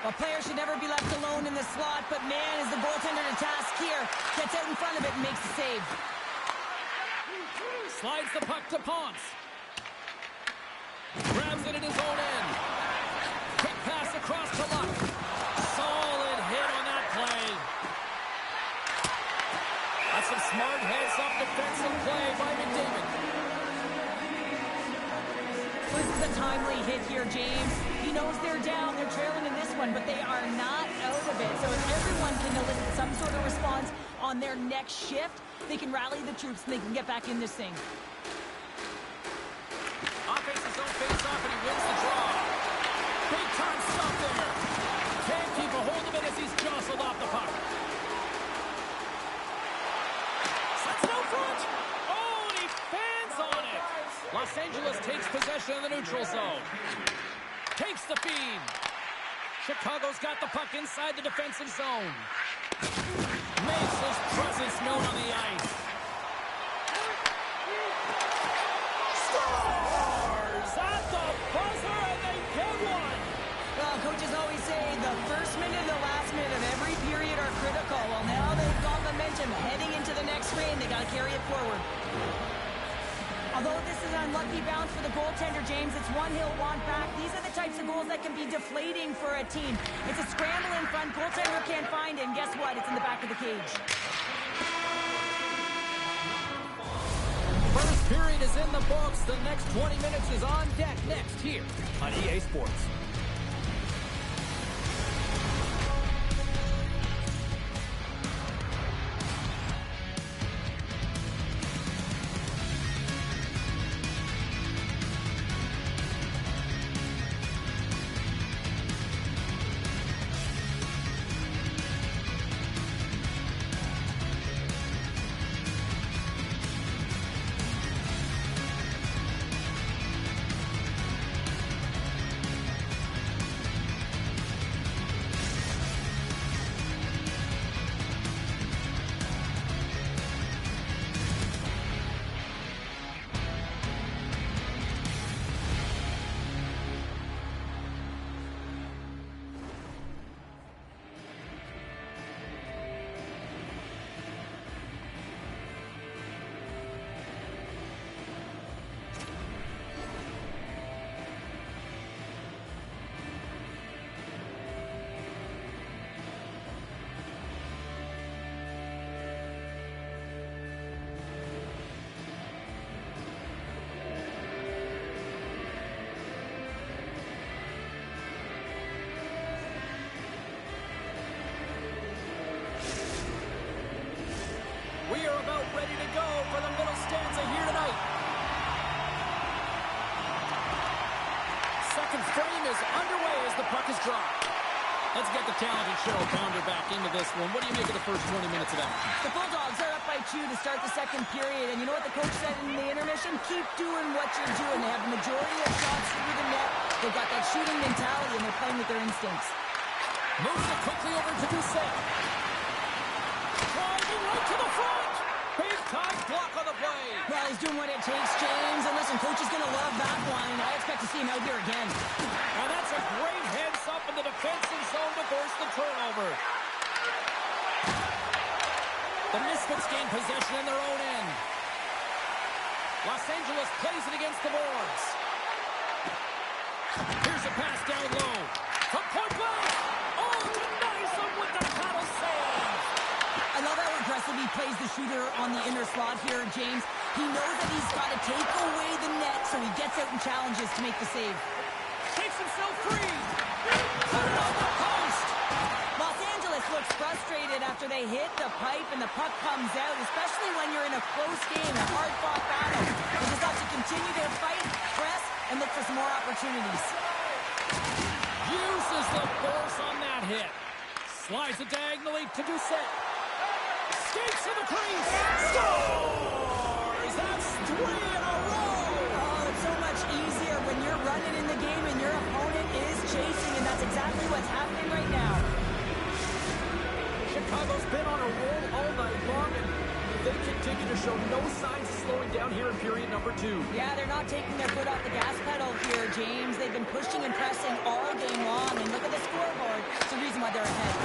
A player should never be left alone in the slot, but man, is the goaltender to task here. Gets out in front of it and makes the save. Slides the puck to Ponce. Grabs it in his own end. Quick pass across to Luck. Solid hit on that play. That's some smart heads-up defensive play by McDavid. This is a timely hit here, James. He knows they're down, they're trailing in this one, but they are not out of it. So if everyone can elicit some sort of response on their next shift, they can rally the troops and they can get back in this thing. Offense his own face-off, and he wins the draw. Big time stop there. Can't keep a hold of it as he's jostled off the puck. Sets no front. Oh, and he fans on it. Los Angeles takes possession of the neutral zone. Takes the feed. Chicago's got the puck inside the defensive zone. Makes his presence known on the ice. Scores at the buzzer, and they get one. Well, coaches always say the first minute and the last minute of every period are critical. Well, now they've got momentum heading into the next frame. They got to carry it forward. Although this is an unlucky bounce for the goaltender, James, it's one he'll want back. These are the types of goals that can be deflating for a team. It's a scramble in front, goaltender can't find it, and guess what? It's in the back of the cage. First period is in the books. The next 20 minutes is on deck next here on EA Sports. game is underway as the puck is dropped. Let's get the talented Cheryl Pounder back into this one. What do you make of the first 20 minutes of action? The Bulldogs are up by 2 to start the second period. And you know what the coach said in the intermission? Keep doing what you're doing. They have the majority of shots through the net. They've got that shooting mentality, and they're playing with their instincts. Moves it quickly over to Doucette. Driving right to the front. Big time block on the play. Well, he's doing what it takes, James. And listen, coach is going to love that one. I expect to see him out here again. Now that's a great heads up in the defensive zone to force the turnover. The Misfits gain possession in their own end. Los Angeles plays it against the boards. Here's a pass down low. From point blank. Oh, denies him with the paddle save. I love how aggressive he plays the shooter on the inner slot here, James. He knows that he's got to take away the net, so he gets out and challenges to make the save. Takes himself free. Put it on the post. Los Angeles looks frustrated after they hit the pipe and the puck comes out, especially when you're in a close game, a hard-fought battle. They just have to continue to fight, press, and look for some more opportunities. Uses the force on that hit. Slides it diagonally to Doucette. Skates in the crease. Scores! That's 3 in a row. Oh, it's so much easier when you're running in the game and your opponent is chasing, and that's exactly what's happening right now. Chicago's been on a roll all night long, and they continue to show no signs of slowing down here in period number 2. Yeah, they're not taking their foot off the gas pedal here, James. They've been pushing and pressing all game long, and look at the scoreboard. It's the reason why they're ahead.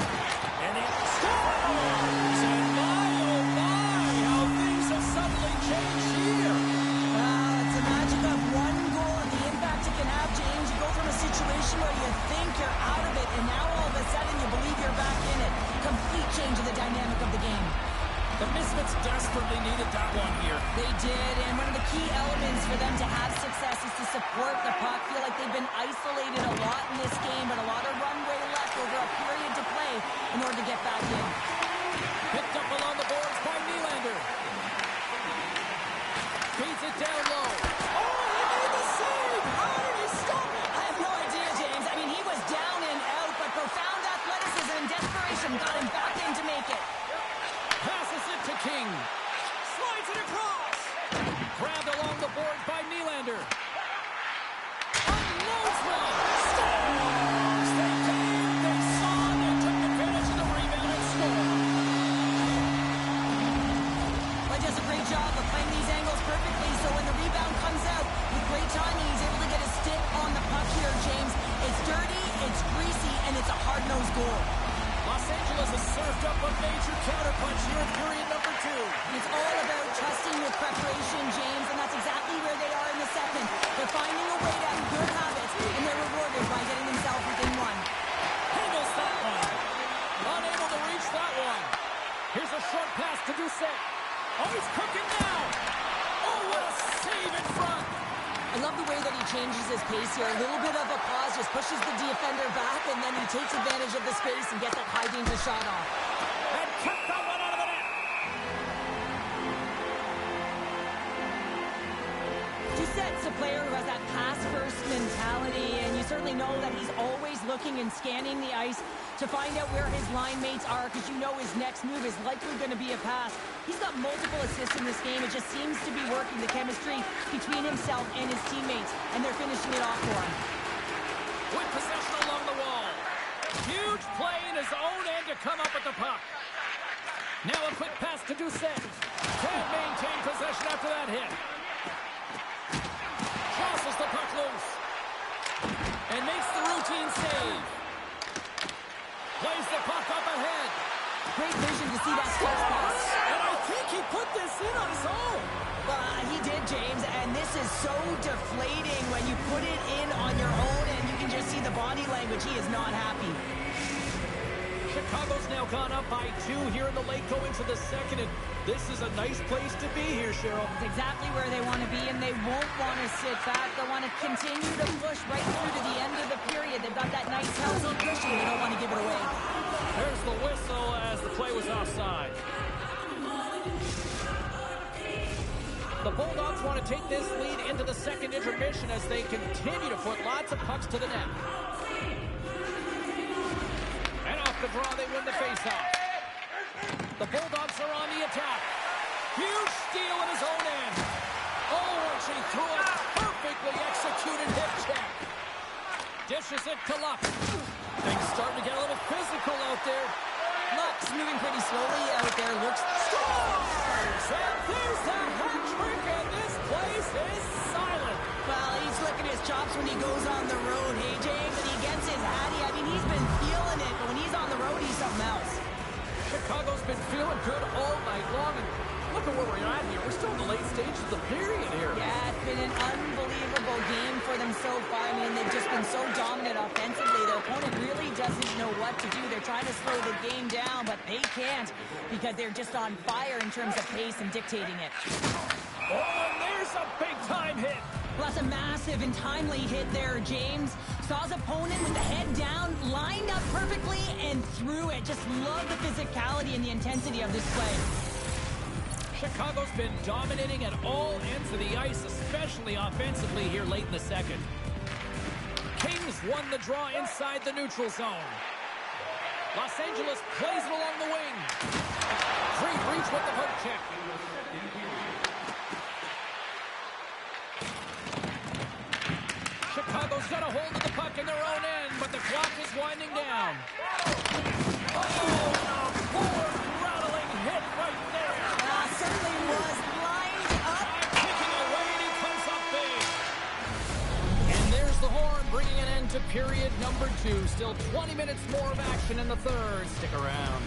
And it scores! And my, oh my, how things have suddenly changed here. It's the magic of one goal and the impact it can have, James. You go from a situation where you think you're out of it, and now all of a sudden you believe you're back in it. Complete change of the dynamic of the game. The Misfits desperately needed that one here. They did, and one of the key elements for them to have success is to support the puck. Feel like they've been isolated a lot in this game, but a lot of runway left over a period to play in order to get back in. Picked up along the boards by Nylander. Feeds it down low. Oh, he made the save! How did he stop it? I have no idea, James. I mean, he was down and out, but profound athleticism and desperation got him back in to make it. Passes it to King. Slides it across. Grabbed along the board by Nylander. Unloads one. Scores! They came, they saw, they took advantage of the rebound and scored. He does a great job of playing these angles perfectly, so when the rebound comes out, with great timing, he's able to get his stick on the puck here, James. It's dirty, it's greasy, and it's a hard-nosed goal. Los Angeles has served up a major counterpunch here in period number 2. It's all about trusting with preparation, James, and that's exactly where they are in the second. They're finding a way to have good habits, and they're rewarded by getting themselves within one. Handles that one. Unable to reach that one. Here's a short pass to Doucette. Oh, he's cooking now. Oh, what a save in front. I love the way that he changes his pace here. A little bit of a pause, just pushes the defender back, and then he takes advantage of the space and gets that high danger shot off. And kept that one out of the net. Doucette's a player who has that pass-first mentality, and you certainly know that he's always looking and scanning the ice to find out where his line mates are, because you know his next move is likely going to be a pass. He's got multiple assists in this game. It just seems to be working, the chemistry between himself and his teammates, and they're finishing it off for him. With possession along the wall. Huge play in his own end to come up with the puck. Now a quick pass to Doucette. Can't maintain possession after that hit. Crosses the puck loose. And makes the routine save. Plays the puck up ahead. Great vision to see that close pass. And I think he put this in on his own. He did, James, and this is so deflating when you put it in on your own, and you can just see the body language. He is not happy. Chicago's now gone up by 2 here in the late going to the second, and this is a nice place to be here, Cheryl. It's exactly where they want to be, and they won't want to sit back. They want to continue to push right through to the end of the period. They've got that nice, healthy cushion. They don't want to give it away. There's the whistle as the play was offside. The Bulldogs want to take this lead into the second intermission as they continue to put lots of pucks to the net. And off the draw, they win the faceoff. The Bulldogs are on the attack. Huge steal at his own end. Oh, and she threw a perfectly executed hip check. Dishes it to Luck. Things starting to get a little physical out there. Luck's moving pretty slowly out there. Looks scores! And there's the hat trick, and this place is silent. Well, he's licking his chops when he goes on the road, hey, James? And he gets his hattie. I mean, he's been feeling it, but when he's on the road, he's something else. Chicago's been feeling good all night long, and look at where we're at here. We're still in the late stages of the period here. Yeah, it's been an unbelievable game for them so far. I mean, they've just been so dominant offensively. Their opponent really doesn't know what to do. They're trying to slow the game down, but they can't because they're just on fire in terms of pace and dictating it. Oh, and there's a big-time hit. Well, that's a massive and timely hit there, James. Saw his opponent with the head down, lined up perfectly, and threw it. Just love the physicality and the intensity of this play. Chicago's been dominating at all ends of the ice, especially offensively here late in the second. Kings won the draw inside the neutral zone. Los Angeles plays it along the wing. Free breach with the poke check. Chicago's got a hold of the puck in their own end, but the clock is winding down. Oh, a rattling hit right there. Certainly was lined up. Kicking away, and he comes up big. And there's the horn, bringing an end to period number 2. Still 20 minutes more of action in the third. Stick around.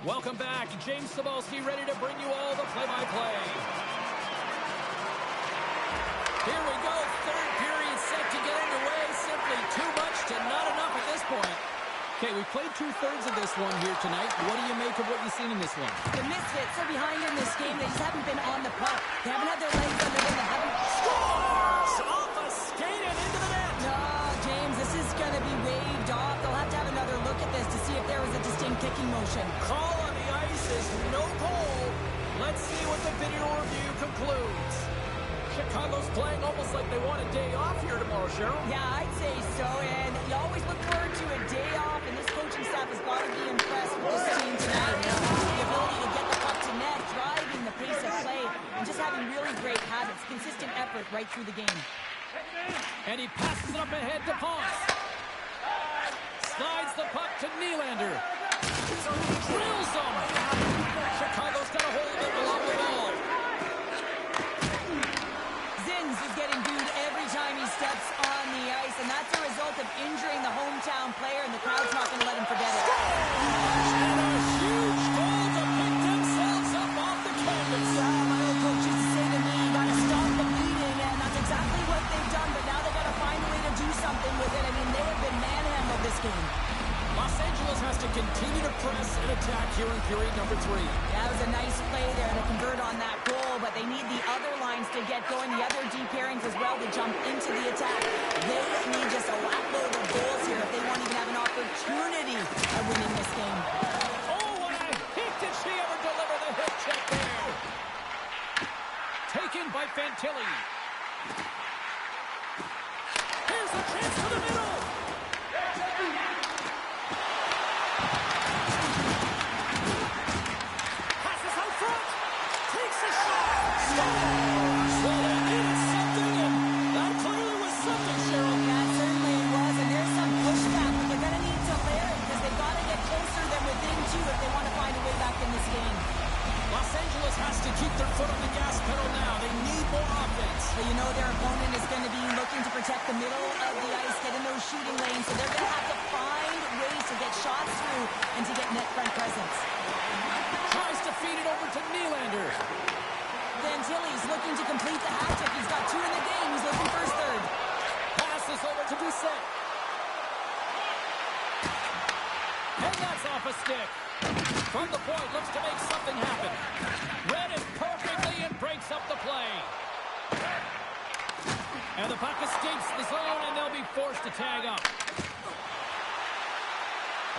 Welcome back. James Cebulski ready to bring you all the play-by-play. Here we go. Third period set to get underway. Simply too much to not enough at this point. Okay, we played 2/3 of this one here tonight. What do you make of what you've seen in this one? The Misfits are behind in this game. They just haven't been on the puck. They haven't had their legs under them. They haven't... Scores! Off a skate and into the net. No, James, this is going to be waved off. They'll have to have another look at this to see if there was a distinct kicking motion. Call on the ice is no goal. Let's see what the video review concludes. Chicago's playing almost like they want a day off here tomorrow, Cheryl. Yeah, I'd say so, and you always look forward to a day off, and this coaching staff has got to be impressed with this team tonight. The ability to get the puck to net, driving the pace of play, and just having really great habits, consistent effort right through the game. And he passes it up ahead to Ponce. Slides the puck to Nylander. Drills him. Chicago's got a hold of it along the wall. Zins is getting booed every time he steps on the ice, and that's a result of injuring the hometown player, and the crowd's not going to let him forget it. And a huge goal to pick themselves up off the canvas. My old coach used to say to me, you got to stop the bleeding, and that's exactly what they've done, but now they've got to find a way to do something with it. I mean, they have been manhandled this game. Los Angeles has to continue to press and attack here in period number 3. That was a nice play there to convert on that goal, but they need the other lines to get going, the other deep pairings as well to jump into the attack. They need just a lap load of goals here if they won't even have an opportunity of winning this game. Oh, what a Here's a chance to the middle. Passes out front. Takes a shot. So they needed something, and that clearly was something, Cheryl. Yeah, it certainly was, and there's some pushback, but they're going to need to layer it because they've got to get closer than within two if they want to find a way back in this game. Los Angeles has to keep their foot on the gas pedal now. They need more offense. But you know their opponent is going to be looking to protect the middle of the ice, get in those shooting lanes, so they're going to have to find ways to get shots through and to get net front presence. Tries to feed it over to Nylander. Tilly's looking to complete the hat trick. He's got two in the game. He's looking for his third. Passes over to Doucet. And that's off a stick. From the point, looks to make something happen. Read it perfectly and breaks up the play. And the puck escapes the zone, and they'll be forced to tag up.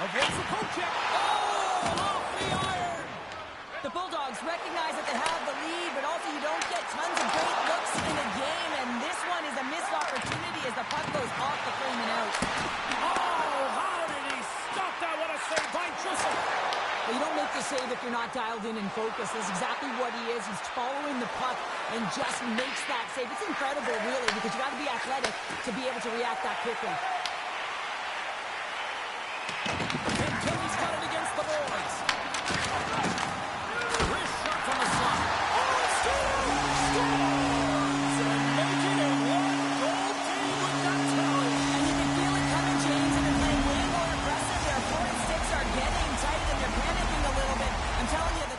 Avoids the poke check. Oh, off the iron. The Bulldogs recognize that they have the lead, but also you don't get tons of great looks in a game, and this one is a missed opportunity as the puck goes off the frame and out. Oh, how did he stop that? What a save by Joseph. Well, you don't make the save if you're not dialed in and focused. That's exactly what he is. He's following the puck and just makes that save. It's incredible, really, because you got to be athletic to be able to react that quickly. And Kelly's got it against the boards. Wrist shot from the slot. Oh, scores! And making it one-goal game with that tally. And you can feel it coming, James, and they're playing way more aggressive. Their opponent's sticks are getting tight, and they're panicking a little bit. I'm telling you, the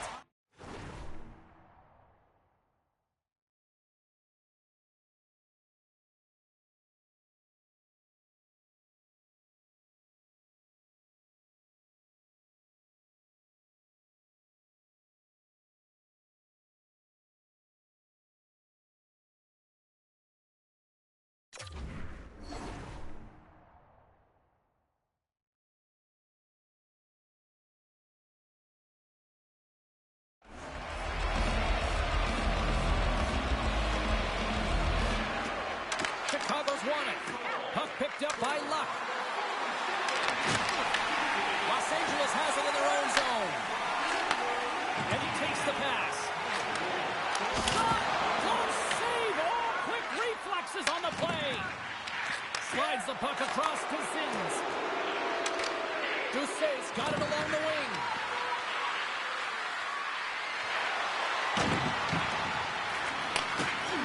Chicago's won it. Puck picked up by Luck. Los Angeles has it in their own zone. And he takes the pass. Shot! Close save! All quick reflexes on the play. Slides the puck across to Sins. Doucet's got it along the wing.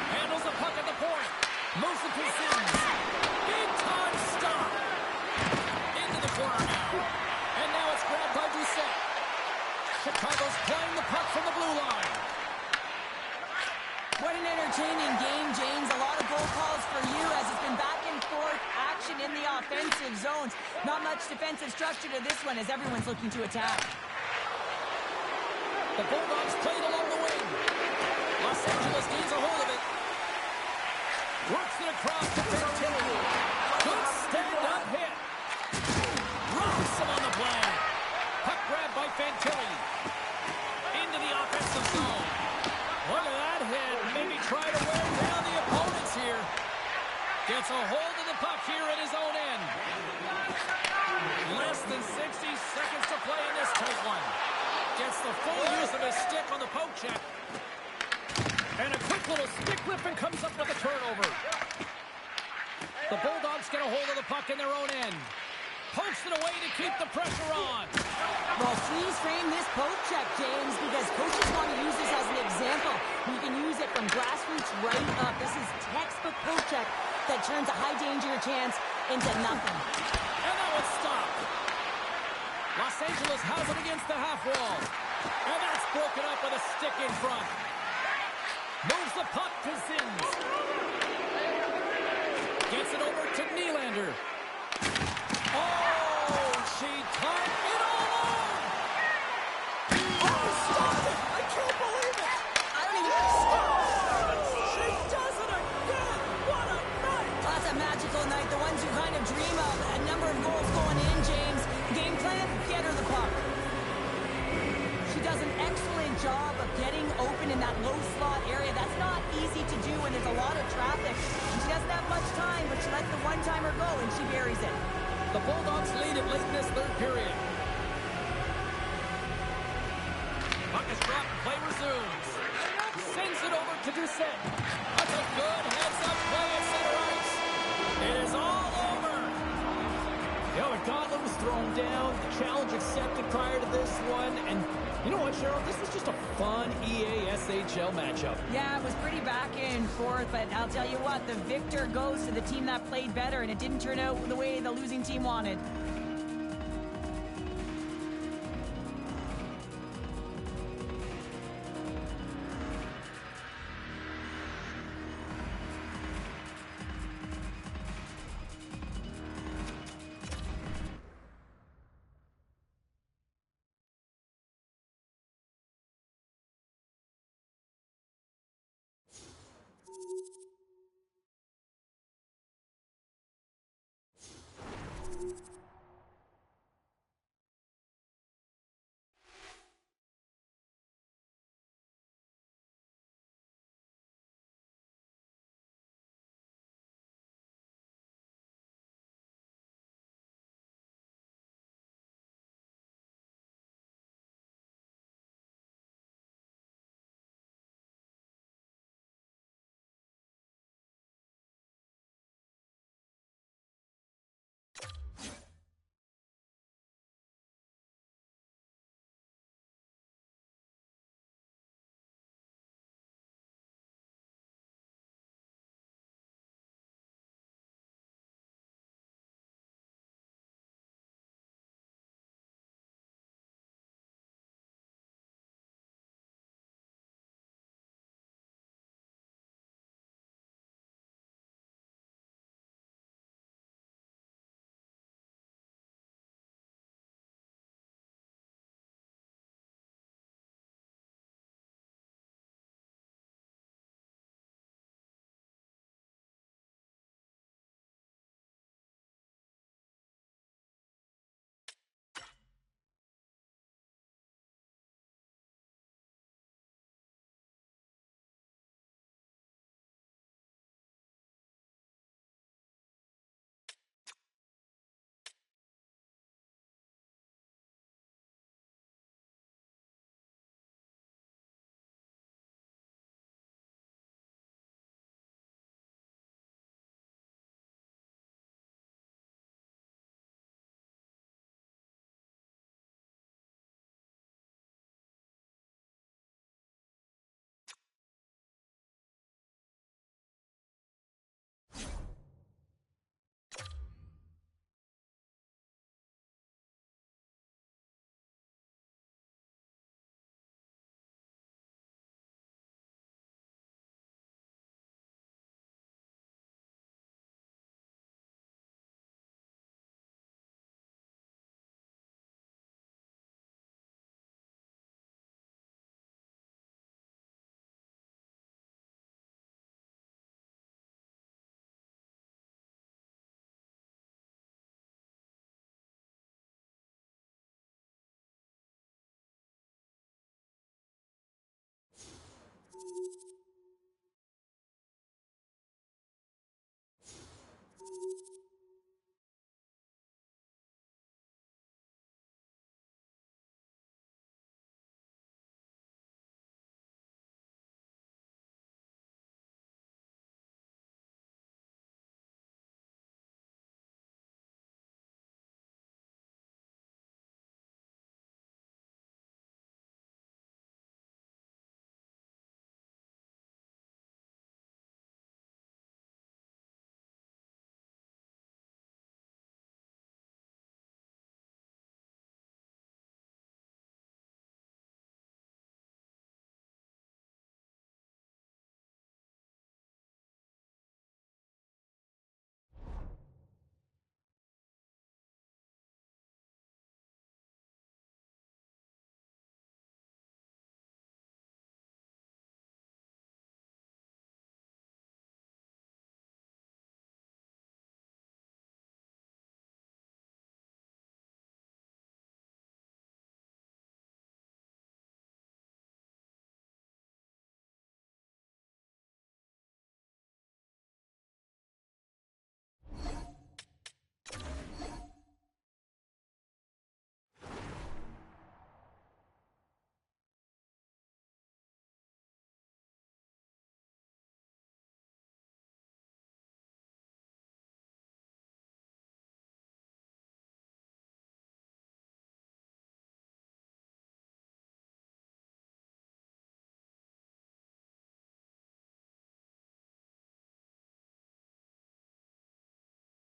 Handles the puck at the point. Moves it to Sins. Big time stop. Into the corner now. And now it's grabbed by Doucet. Chicago's playing the puck from the blue line. What an entertaining game, James. A lot of goal calls for you as it's been back and forth action in the offensive zones. Not much defensive structure to this one as everyone's looking to attack. The Bulldogs played along the wing. Los Angeles gains a hold of it. Works it across to Fantilli. Good stand-up hit. Rocks him on the play. Puck grabbed by Fantilli. Into the offensive zone. Look at that hit. Maybe try to wear down the opponents here. Gets a hold of the puck here in his own end. Less than 60 seconds to play in this tight one. Gets the full use of his stick on the poke check. And a quick little stick whipping comes up with a turnover. The Bulldogs get a hold of the puck in their own end. Pokes it away to keep the pressure on. Well, please frame this poke check, James, because coaches want to use this as an example. You can use it from grassroots right up. This is textbook poke check that turns a high danger chance into nothing. And that one's stopped. Los Angeles has it against the half wall. And that's broken up with a stick in front. Moves the puck to Sins. Gets it over to Nylander. Oh, she tied it all on. Oh, stop it! I can't believe it! I don't even know. She does it again! What a night! That's a magical night, the ones you kind of dream of. A number of goals going in, James. Game plan, get her the puck. She does an excellent job of getting open in that low slot area. That's not easy to do when there's a lot of traffic. And she doesn't have much time, but she lets the 1-2 two-timer go, and she buries it. The Bulldogs lead it late in this third period. Puck is dropped and play resumes. Sends it over to Doucette. That's a good heads-up play at center ice. It is all over. You know, the gauntlet was thrown down, the challenge accepted prior to this one, and you know what, Cheryl? This was just a fun EASHL matchup. Yeah, it was pretty back and forth, but I'll tell you what, the victor goes to the team that played better, and it didn't turn out the way the losing team wanted.